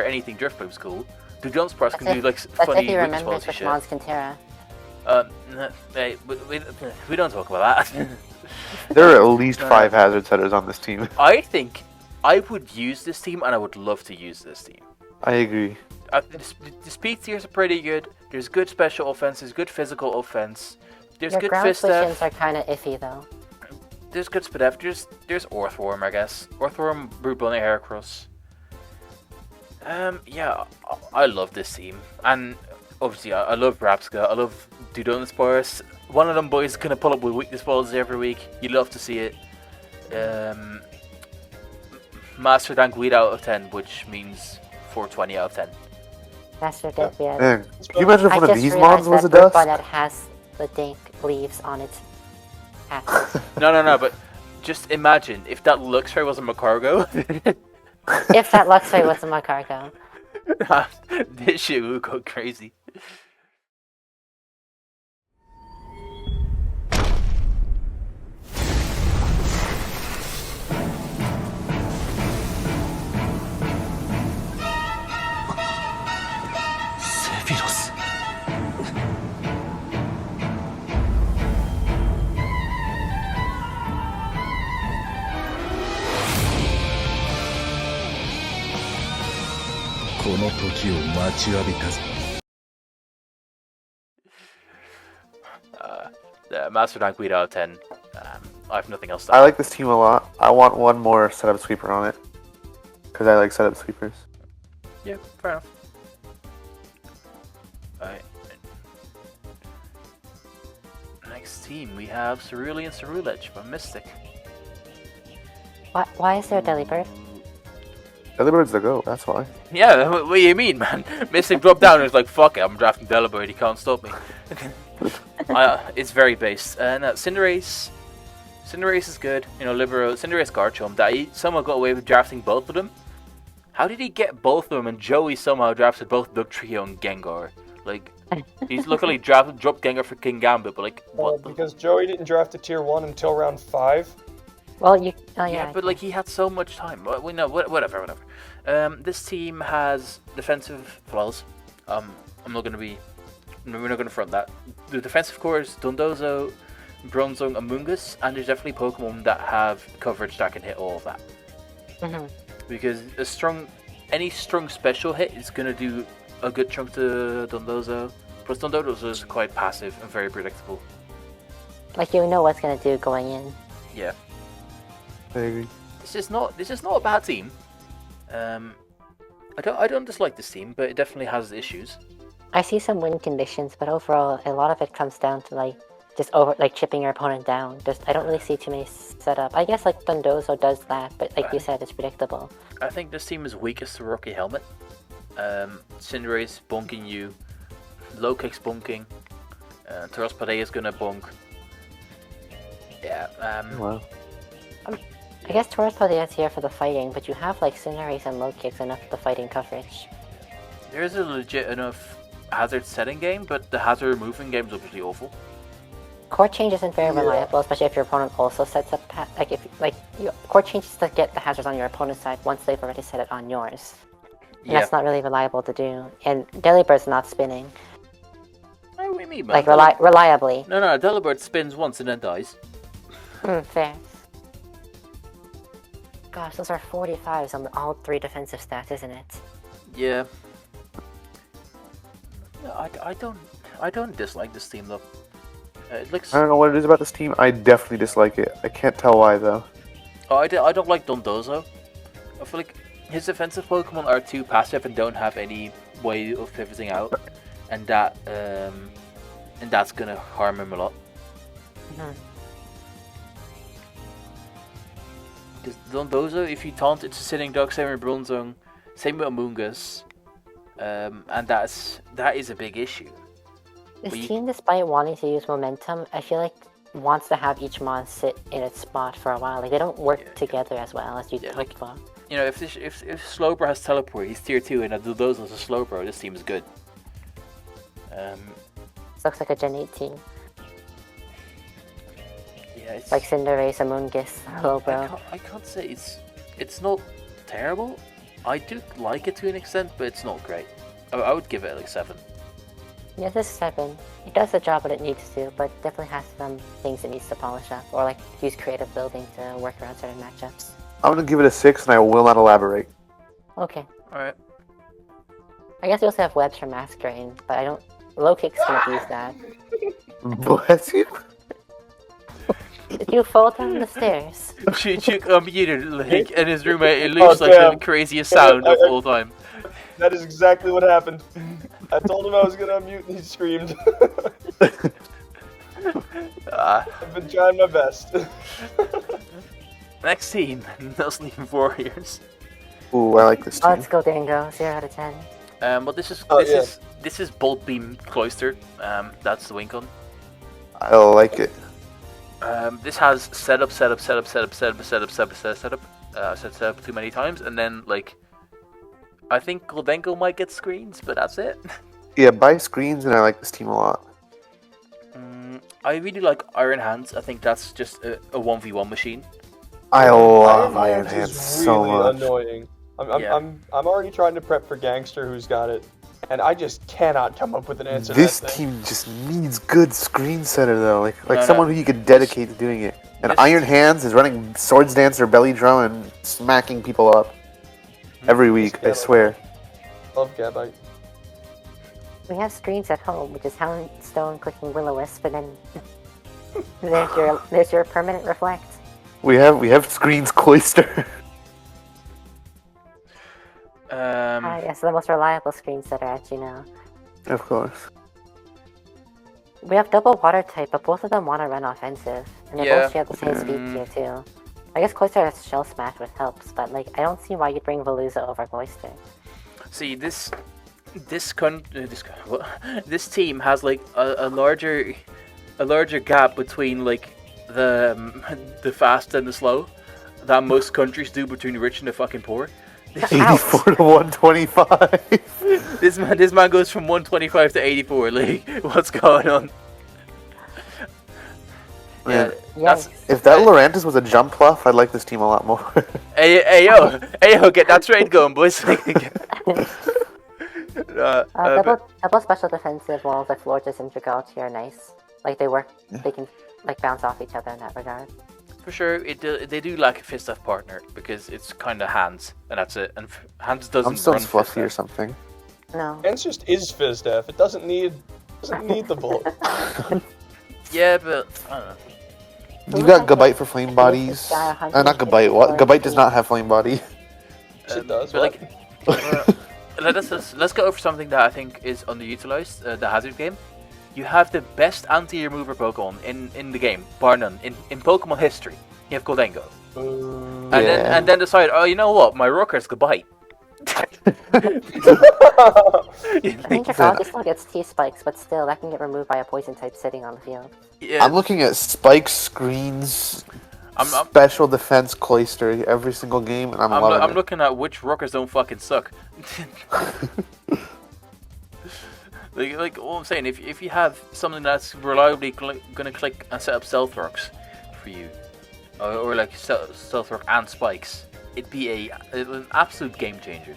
anything Drift Boom's cool. Do Jump Sparks can do like funny if he weakness remembers policy which shit. mods can Terra. Hey, we don't talk about that. There are at least 5 hazard setters on this team. I think I would use this team, and I would love to use this team. I agree. The speed tiers are pretty good. There's good special offense. There's good physical offense. There's Your good ground fist switches def. are kind of iffy though. There's good Spadef. There's Orthworm, I guess. Orthworm, Brood Bonnet, Heracross. Yeah, I love this team, and obviously I love Rapska. I love Dudon Spores. One of them boys is gonna pull up with weakness balls every week. You love to see it. Master Dangweed out of 10, which means 420 out of 10. Master Death, yeah. Man, can you imagine if I one of just these mods realized was a that dust? that has the Dank leaves on its hat. No, but just imagine if that Luxray was a Magcargo. If that Luxray was a Magcargo. This shit would go crazy. Sephiroth. この時を待ちわびたぞ。 Master Dangweed out of 10. I have nothing else to I add. like this team a lot. I want one more setup sweeper on it. Because I like setup sweepers. Yeah, fair enough. Alright. Next team, we have Cerulean Ceruledge by Mystic. Why is there a Delibird? Delibird's the go, that's why. Yeah, what do you mean, man? Mystic dropped down and was like, fuck it, I'm drafting Delibird, he can't stop me. It's very based. Cinderace. Cinderace is good. You know, Libero, Cinderace Garchomp. That he somehow got away with drafting both of them. How did he get both of them? And Joey somehow drafted both Dugtrio and Gengar. Like, he's luckily dropped Gengar for King Gambit, but like, what? Because Joey didn't draft a tier 1 until round 5. Well, you. Oh, Yeah, but like he had so much time. We know, whatever. This team has defensive flaws. I'm not gonna be. We're not gonna front that. The defensive core is Dondozo, Bronzong, Amoonguss, and there's definitely Pokemon that have coverage that can hit all of that. Mm-hmm. Because any strong special hit is gonna do a good chunk to Dondozo. Plus Dondozo is quite passive and very predictable. Like you know what's gonna do going in. Yeah. I agree. This is not a bad team. I don't dislike this team, but it definitely has issues. I see some win conditions, but overall, a lot of it comes down to like just chipping your opponent down. I don't really see too many setup. I guess like Dondozo does that, but like you said, it's predictable. I think this team is weakest to Rocky Helmet. Cinderace bunking you, low kicks bunking, Terraspade is gonna bunk. Yeah. Wow. I guess Terraspade is here for the fighting, but you have like Cinderace and low kicks enough for the fighting coverage. There's a legit enough hazard setting game, but the hazard removing game is obviously awful. Court change isn't very reliable, especially if your opponent also sets up court changes to get the hazards on your opponent's side once they've already set it on yours. And that's not really reliable to do. And Delibird's not spinning. What do you mean, man? Reliably. No, Delibird spins once and then dies. Fair. Gosh, those are 45s on all 3 defensive stats, isn't it? Yeah. I don't dislike this team though. It looks. I don't know what it is about this team. I definitely dislike it. I can't tell why though. Oh, I don't like Dondozo. I feel like his defensive Pokemon are too passive and don't have any way of pivoting out, and that's gonna harm him a lot. Because Dondozo, if you taunt, it's a sitting duck, same with Bronzong, same with Amoonguss, and that is a big issue. This team, despite wanting to use momentum, I feel like wants to have each mon sit in its spot for a while. Like they don't work together as well as you'd hope for. You know, if Slowbro has teleport, he's tier 2, and Dondozo's a Slowbro, this team is good. This looks like a Gen 8 team. Yeah, it's like Cinderace, Amoonguss, Slowbro. I can't say it's not terrible. I do like it to an extent, but it's not great. I would give it like 7. Yeah, this is 7. It does the job that it needs to, but definitely has some things it needs to polish up, or like use creative building to work around certain matchups. I'm gonna give it a 6, and I will not elaborate. Okay. Alright. I guess we also have webs from Masquerain, but I don't. Low kick's gonna use that. Bless you. Did you fall down the stairs? Chuke unmuted, and his roommate, it looks like the craziest sound of all time. That is exactly what happened. I told him I was gonna unmute and he screamed. I've been trying my best. Next team, Nuzleaf Warriors. Ooh, I like this team. Let's go Dingo, 0 out of 10. Well, this is Bolt Beam Cloister. That's the Wincon. I like it. This has setup too many times, and then like I think Goldenko might get screens, but that's it. Yeah, buy screens, and I like this team a lot. I really like Iron Hands. I think that's just a 1v1 machine. I love Iron Hands so much. Annoying. I'm already trying to prep for Gangster, who's got it, and I just cannot come up with an answer. This team just needs good screen setter though, like someone who you could dedicate to doing it. And Iron Hands is running Swords Dance or Belly Drum and smacking people up every week. I swear. Love Gabite. We have screens at home, which is Houndstone clicking Will-O-Wisp, and then there's your permanent reflect. We have screens Cloister. Yes, the most reliable screen setter, as you know. Of course. We have double water type, but both of them want to run offensive, and they both share the same speed tier too. I guess Cloister has Shell Smash, which helps, but like I don't see why you'd bring Veluza over Cloister. See, this team has like a larger gap between like the fast and the slow that most countries do between the rich and the fucking poor. 84 to 125. This man goes from 125 to 84. Like, what's going on? Yeah, if that Lurantis was a jump pluff, I'd like this team a lot more. hey yo, get that trade going, boys. Double special defensive walls like Florges and Dragalchi are nice. Like they work, they can like bounce off each other in that regard. For sure, they do lack a Fistaf partner because it's kind of Hands, and that's it. And Hands doesn't run fluffy or something. No. Hands just is Fizdef. It doesn't need the bullet. Yeah, but I don't know. You got Gabite for flame bodies. Not Gabite. What? Gabite does not have flame body. It does. But like, let's go over something that I think is underutilized. The hazard game. You have the best anti-remover Pokemon in the game, bar none. In Pokemon history, you have Goldengo. And then decide, oh, you know what? My Rockers could bite. I think your Froggy still gets T-Spikes, but still, that can get removed by a Poison type sitting on the field. Yeah. I'm looking at spikes, screens, special defense cloister every single game, and I'm looking at which Rockers don't fucking suck. like all I'm saying, if you have something that's reliably gonna click and set up Stealth Rocks for you, or like Stealth Rock and Spikes, it'd be an absolute game changer.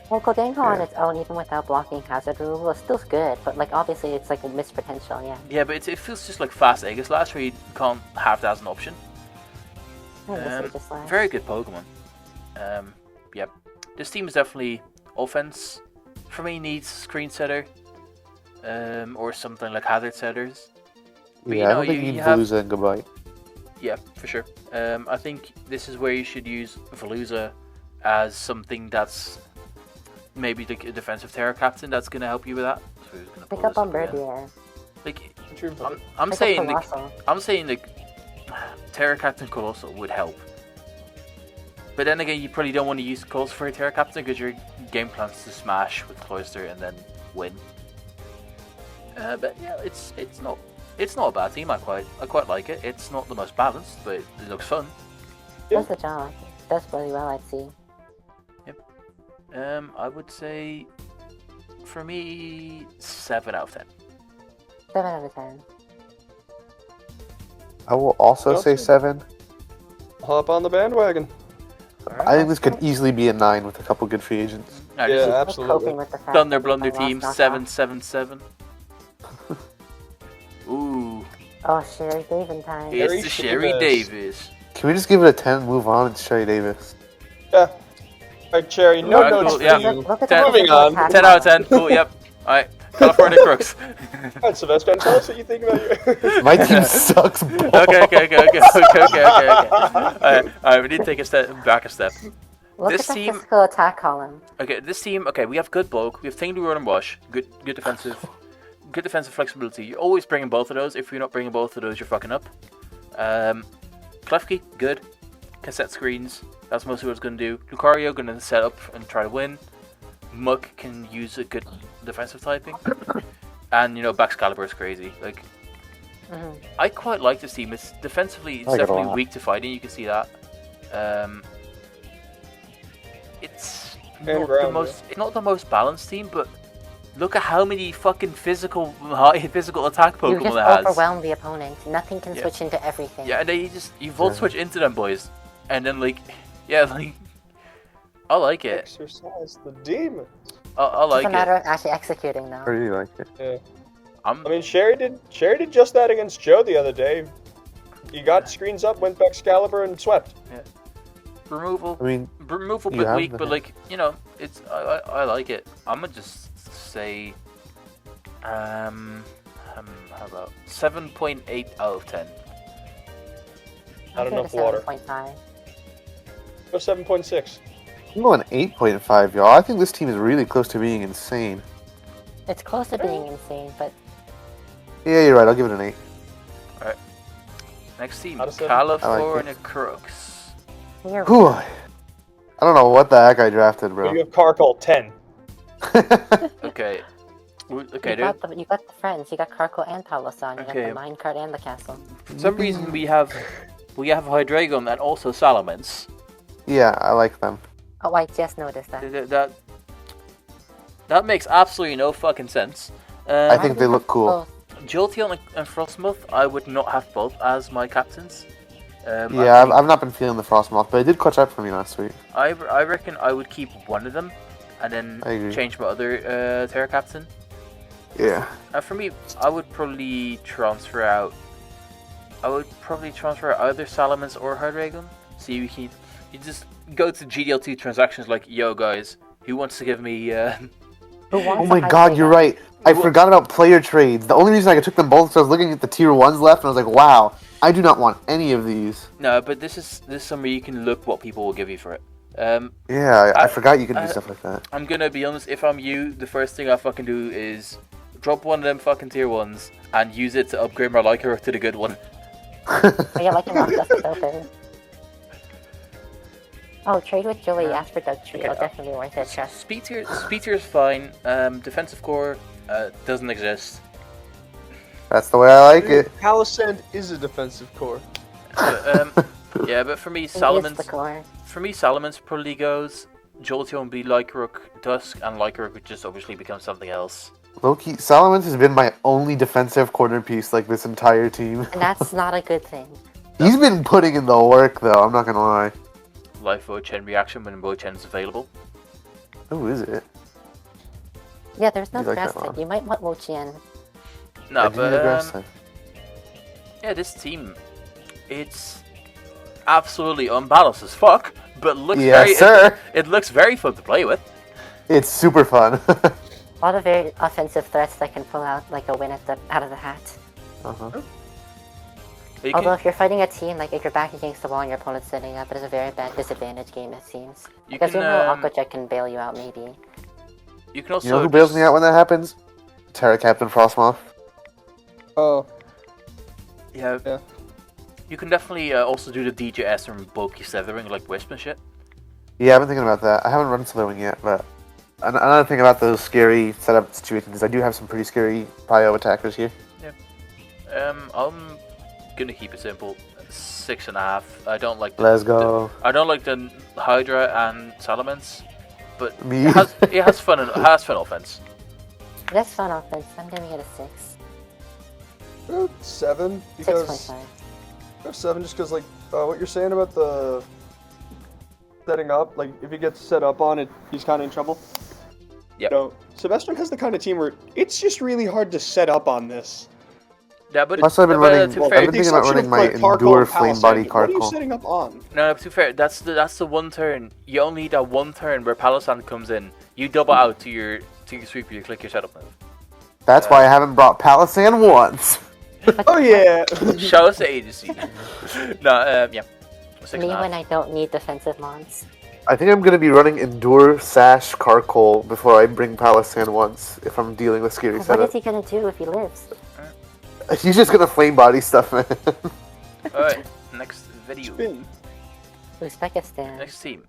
Well, Goldengo on its own, even without blocking hazard removal, is still good, but like obviously it's like a missed potential, yeah. Yeah, but it feels just like Fast Aegislash, where you can't have that as an option. Very good Pokemon. Yeah, this team is definitely offense. For me, needs screen setter, or something like hazard setters. But, I don't think you need Veluza and Gabite. Yeah, for sure. I think this is where you should use Veluza as something that's maybe the defensive Terra Captain that's going to help you with that. So pick up on Birdier. Like, I'm saying like Terra Captain Colossal would help. But then again, you probably don't want to use Colossal for a Terra Captain because your game plan's to smash with Cloyster and then win. But yeah, it's not a bad team. I quite like it. It's not the most balanced, but it looks fun. Does the job. Does really well, I'd see. Yep. I would say, for me, 7 out of 10. 7 out of 10. I will also say 7. Hop on the bandwagon. I think this could easily be a 9 with a couple good free agents. Yeah, absolutely. Thunder Blunder team 777. Ooh. Oh, Sherry Davis time. It's the Sherry Davis. Can we just give it a 10 and move on? It's Sherry Davis. Yeah. Alright, Cherry, no Alright, notes cool, for yeah. you. Moving on. 10 out of 10. Cool, yep. Alright. California Krooks. Alright, Silvestron, tell us what you think about your... My team sucks. Okay. Alright, we need to take a step back. Look This at the team- physical attack column. Okay, this team. Okay, we have good bulk. We have Tinglu Road and Wash. Good defensive flexibility. You're always bringing both of those. If you're not bringing both of those, you're fucking up. Klefki, good. Can set screens. That's mostly what it's going to do. Lucario going to set up and try to win. Muck can use a good defensive typing. And, Baxcalibur is crazy. Like, I quite like this team. It's defensively, it's definitely weak to fighting. You can see that. It's not the most balanced team, but look at how many fucking physical attack Pokemon You it has. just overwhelm the opponent. Nothing can switch into everything. Yeah, and then you volt switch into them boys, and then I like it. Exercise the demons. I like it's a matter it. of actually executing now. I really like it. Yeah. I mean, Sherry did just that against Joe the other day. He got screens up, went back Excalibur, and swept. Yeah. Removal. Removal, you but weak. But it's I like it. I'm gonna just say, how about 7.8 out of 10. Not enough water. 7.5. Go 7.6. I'm going 8.5, y'all. I think this team is really close to being insane. It's close to being insane, but... Yeah, you're right. I'll give it an 8. Alright. Next team, Out of 7. California Krooks. Whew. I don't know what the heck I drafted, bro. You have Carkol 10. Okay. Okay, you got the friends. You got Carco and Palosan. You got the minecart and the castle. For some reason, we have Hydreigon and also Salamence. Yeah, I like them. Oh, I just noticed that. That makes absolutely no fucking sense. I think they look cool. Jolteon and Frostmoth, I would not have both as my captains. I've not been feeling the Frostmoth, but it did clutch up for me last week. I reckon I would keep one of them and then change my other Terra Captain. Yeah. For me, I would probably transfer out. either Salamence or Hydreigon. So you just go to GDL2 transactions like, yo guys, who wants to give me? Oh my god, you're right. I forgot about player trades. The only reason I took them both is I was looking at the tier 1s left and I was like, wow, I do not want any of these. No, but this is somewhere you can look what people will give you for it. I forgot you can do stuff like that. I'm gonna be honest, if I'm you, the first thing I fucking do is drop one of them fucking tier 1s and use it to upgrade my Lycanroc to the good one. Oh yeah, like him off just open. Oh, trade with Joey, ask for Dugtree. Okay, Definitely worth it, trust. Speed tier is fine. Defensive core doesn't exist. That's the way I like it. Palisand is a defensive core. But, yeah, but for me, He is the Salamence. core. For me, Salamence probably goes. Jolteon be Lycanroc, Dusk, and Lycanroc would just obviously become something else. Loki, Salamence has been my only defensive corner piece like this entire team. And that's not a good thing. He's been putting in the work though, I'm not gonna lie. Life Bochen reaction when Bochen is available. Who is it? Yeah, there's no You like grass that type. one? You might want Mochian. No, I do need a grass but type. yeah, this team, it's absolutely unbalanced as fuck, but looks Yes, sir. It looks very fun to play with. It's super fun. A lot of very offensive threats that can pull out like a win out of the hat. Uh-huh. You Although can, if you're fighting a team, like if you're back against the wall and your opponent's sitting up, it is a very bad disadvantage game, it seems. You Because can, you know Aqua Jet can bail you out, maybe. you can also You know who bails me out when that happens? Terra Captain Frostmoth. Oh, Yeah. Yeah. You can definitely also do the DJS and bulky Slithering like Wisp and shit. Yeah, I've been thinking about that. I haven't run Slithering yet, but another thing about those scary setup situations is I do have some pretty scary bio attackers here. I'm gonna keep it simple. 6.5. I don't like. Let's go. I don't like the Hydra and Salamence, but Me. it has fun. It has fun offense. That's fun offense. I'm giving it a 6. 7 because 6.5. 7 just because like what you're saying about the setting up, like if he gets set up on it, he's kind of in trouble. Yep. You know, Silvestron has the kind of team where it's just really hard to set up on this. Yeah, but Plus, I've been but, running. to I've fair, been thinking about running my Endure Flame Body What are you Carkle. setting up on? no, to be fair, that's the one turn. You only need that one turn where Palisand comes in. You double out to your sweeper. You click your setup move. That's why I haven't brought Palisand once. Oh yeah. Shout out to agency. No, yeah. Me when I don't need defensive mons. I think I'm gonna be running Endure Sash Carkle before I bring Palisand once if I'm dealing with scary What is setup. he gonna do if he lives? He's just gonna flame body stuff, man. Alright, next video. Spin. Uzbekistan. Next team.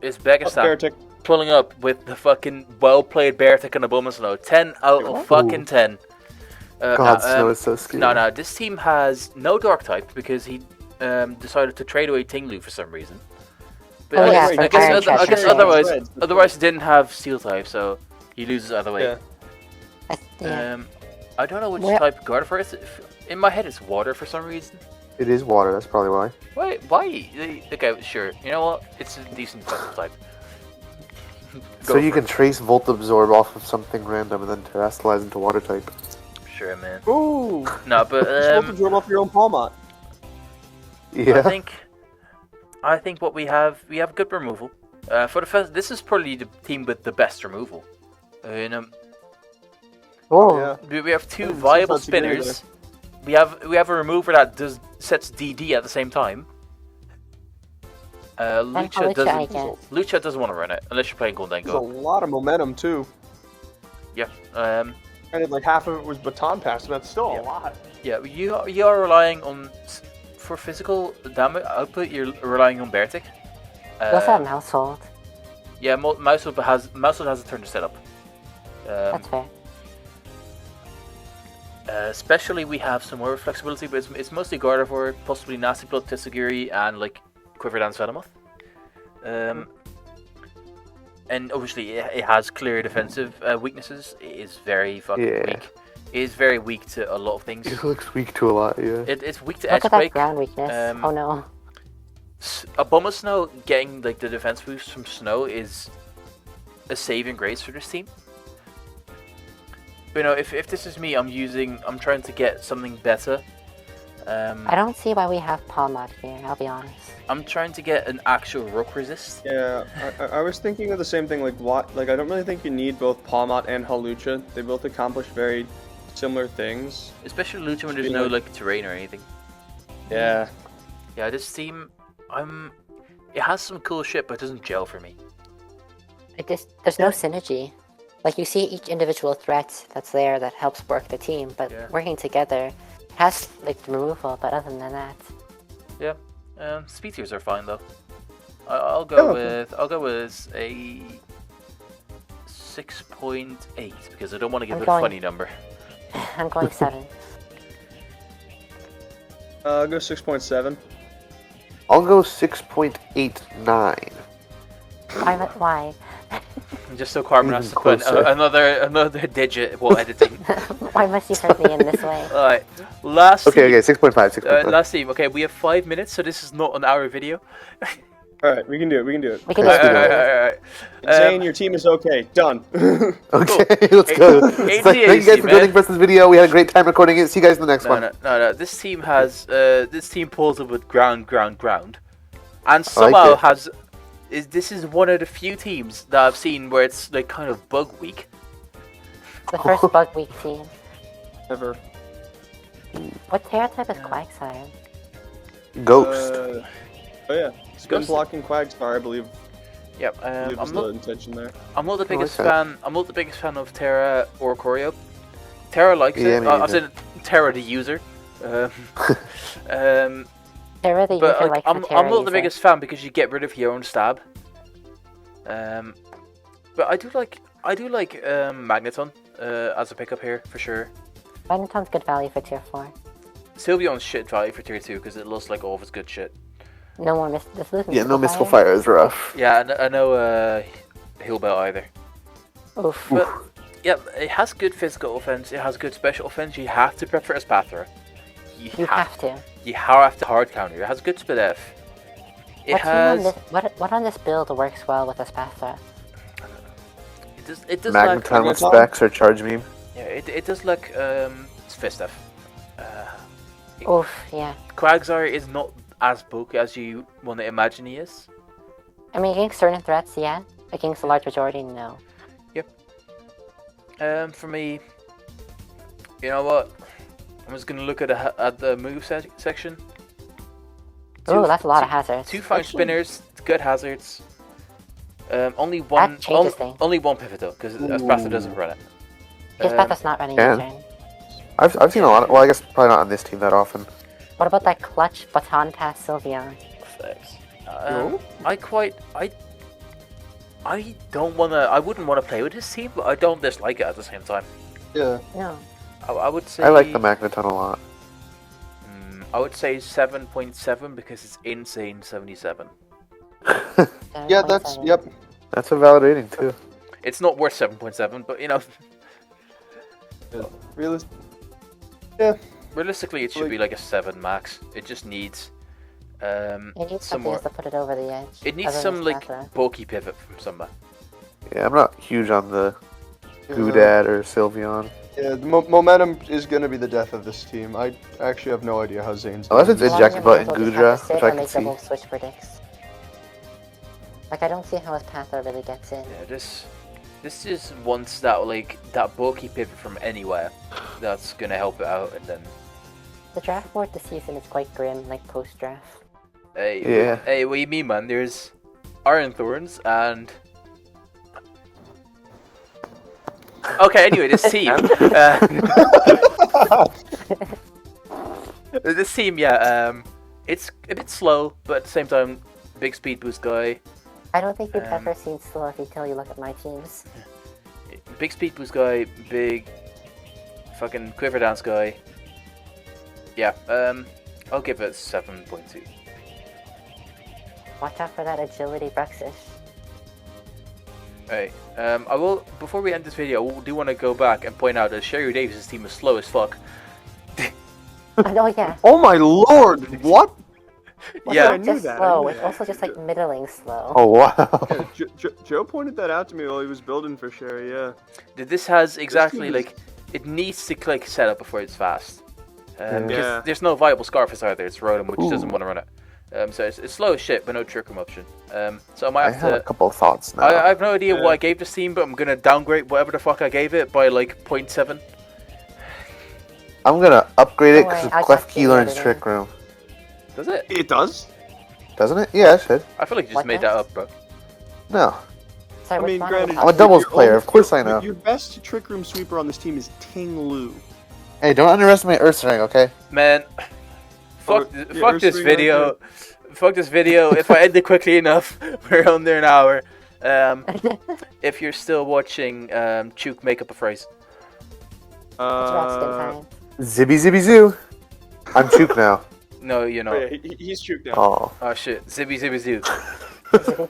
Uzbekistan Beartic. pulling up with the fucking well-played Beartic and Abomasnow. 10 out of fucking 10. God, Snow is so scary. No, this team has no Dark type because he decided to trade away Tinglu for some reason. But Oh, yeah, I for guess, Iron I guess Chest. otherwise he didn't have Steel type, so he loses either way. Yeah. Yeah. I don't know which Where- type Gardevoir is. In my head, it's water for some reason. It is water, that's probably why. Why? Okay, sure. You know what? It's a decent type. So Go you for can it. trace Volt Absorb off of something random and then terrestrialize into water type. Sure, man. Ooh. No, but Just to absorb off your own Palmot. Yeah. I think what we have good removal. For the first, this is probably the team with the best removal. Oh, Yeah. We have two It's viable not together spinners. We have a remover that sets DD at the same time. Lucha Lucha, I guess. doesn't want to run it unless you're playing Golden There's a Go. lot of momentum too. Yeah. And like half of it was baton pass, but that's still a lot. Yeah. You are relying on for physical damage output. You're relying on Beartic. we also have Mousehold. Yeah, Mousehold has a turn to set up. That's fair. Especially we have some more flexibility, but it's mostly Gardevoir, possibly Nasty Blood, Tissagiri, and like Quiver Dance Venomoth. And obviously it has clear defensive weaknesses. It is very fucking Yeah. weak. It is very weak to a lot of things. It looks weak to a lot, yeah. It's weak to Look at that Edgequake. ground weakness. Oh no. Abomasnow getting like the defense boost from Snow is a saving grace for this team. But, you know, if this is me, I'm trying to get something better. I don't see why we have Palmot here, I'll be honest. I'm trying to get an actual rook resist. Yeah, I was thinking of the same thing. Like what? Like I don't really think you need both Palmot and Hawlucha. They both accomplish very similar things. Especially Lucha when there's You no know- like terrain or anything. Yeah. Yeah, this team, it has some cool shit, but it doesn't gel for me. There's no synergy. Like, you see each individual threat that's there that helps work the team, but Yeah. working together has, like, the removal, but other than that... Yeah. Speedsters are fine though. I'll go Yeah. with a 6.8 because I don't want to give I'm it a going- funny number. I'm going 7. I'll go 6.7. I'll go 6.89. Why? Just so Carmen has to Even put closer. another digit while editing. Why must you hurt me in this way? Alright, last Okay, team. 6.5, 6.5. Last team. Okay, we have 5 minutes, so this is not an hour video. Alright, we can do it. We can do it. We can Let's just do do it. Alright. Zane, your team is okay. Done. Okay, let's go. So, Eight thank you guys easy, for man. joining for this video. We had a great time recording it. See you guys in the next one. No. This team has this team pulls up with ground, and I like somehow it. has. This is one of the few teams that I've seen where it's like kind of bug week. The first bug week team. Ever. What Terra type is Quagsire? Ghost. Oh yeah. Spin Ghost. blocking Quagstar, I believe. Yep. Was I'm the not. intention there. I'm not the biggest like that. fan. I'm not the biggest fan of Terra or Choreo. Terra likes Yeah, it. me I've neither. seen Terra the user. Terra the But user like, likes I'm the Terra not the user. biggest fan because you get rid of your own stab. But I do like Magneton as a pickup here for sure. Magneton's good value for tier 4. Sylveon's shit value for tier 2 because it looks like all of its good shit. No more this loses Yeah, no Mystical Mystical Fire is rough. Yeah, I know Hillbell either. Oof. But yeah, it has good physical offense. It has good special offense. You have to prep for Espathra. You have to. You have to hard counter. It has good split F. It What, has. what on this build works well with Espathra? It does like. Magneton with Magneton? specs or charge meme. Yeah, it does like it's fist F. Oof, yeah. Quagsire is not as bulky as you want to imagine he is. I mean, against certain threats, yeah. Against the large majority, no. For me, you know what? I'm just gonna look at the move section. Ooh, that's a lot of hazards. 2 fine spinners, good hazards. Only one, changes things. only one pivot though, because Espathra doesn't run it. Espathra's not running yeah. your turn. I've seen a lot. Well, I guess probably not on this team that often. What about that clutch baton pass Sylveon? Thanks. I don't wanna. I wouldn't want to play with this team, but I don't dislike it at the same time. Yeah. No. I would say. I like the Magneton a lot. I would say 7.7 because it's insane 77. Yeah, that's 7.7. yep. That's a valid rating too. It's not worth 7.7, but you know, realistically, it should be like a 7 max. It just needs It needs some something more. just to put it over the edge. It needs other some than like Espathra. bulky pivot from somewhere. Yeah, I'm not huge on the Goodad or Sylveon. Yeah, the momentum is going to be the death of this team. I actually have no idea how Zane's Unless doing it's this. A lot of Eject your Button moves will just Goodra, have to sit which I or can make see. double switch predicts. Like, I don't see how Espathra really gets in. Yeah, this just wants that bulky pivot from anywhere that's gonna help it out, and then The draft board this season is quite grim, like post-draft. Yeah. Hey, what do you mean, man? There's Iron Thorns and. Okay, anyway, this team. This team, yeah, it's a bit slow, but at the same time, big speed boost guy. I don't think you've ever seen slow until you look at my teams. Big speed boost guy, big fucking quiver dance guy. Yeah, I'll give it 7.2. Watch out for that agility Bruxish. Hey, I will, before we end this video, I do want to go back and point out that Sherry Davis' team is slow as fuck. Oh yeah. Oh my lord! What? Yeah. I It's knew just that. slow, it's also just like middling slow. Oh wow. Yeah, Joe pointed that out to me while he was building for Sherry. Yeah. This has exactly, is- like, it needs to click setup before it's fast. Because Yeah. there's no viable Scarface either, it's Rotom, which doesn't want to run it. So it's slow as shit, but no trick room option. So I might I have have a to... couple of thoughts now. I have no idea Yeah. what I gave this team, but I'm going to downgrade whatever the fuck I gave it by, like, 0.7. I'm gonna upgrade it Don't worry, because I Clef got Key you learns editing. Trick Room. Does it? It does. Doesn't it? Yeah, it should. I feel like you just What made that does? up, bro. No. sorry, I which mean, one? granted, I'm a doubles your player, of course I your- know. Your best Trick Room sweeper on this team is Ting Lu. Hey, don't underestimate Earthring, okay? Man, fuck, yeah, fuck this Earthring video. Fuck this video. If I end it quickly enough, we're under an hour. If you're still watching, Chuke, make up a phrase. Zibby zibby zoo. I'm Chuke now. No, you're not. Oh, yeah, he's Chuke now. Oh. Oh shit, zibby zibby zoo.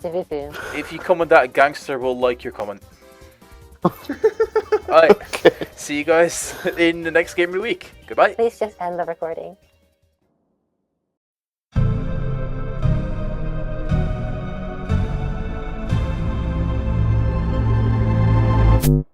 Zippy. If you comment that, gangster will like your comment. Alright, Okay. see you guys in the next game of the week. Goodbye. Please just end the recording.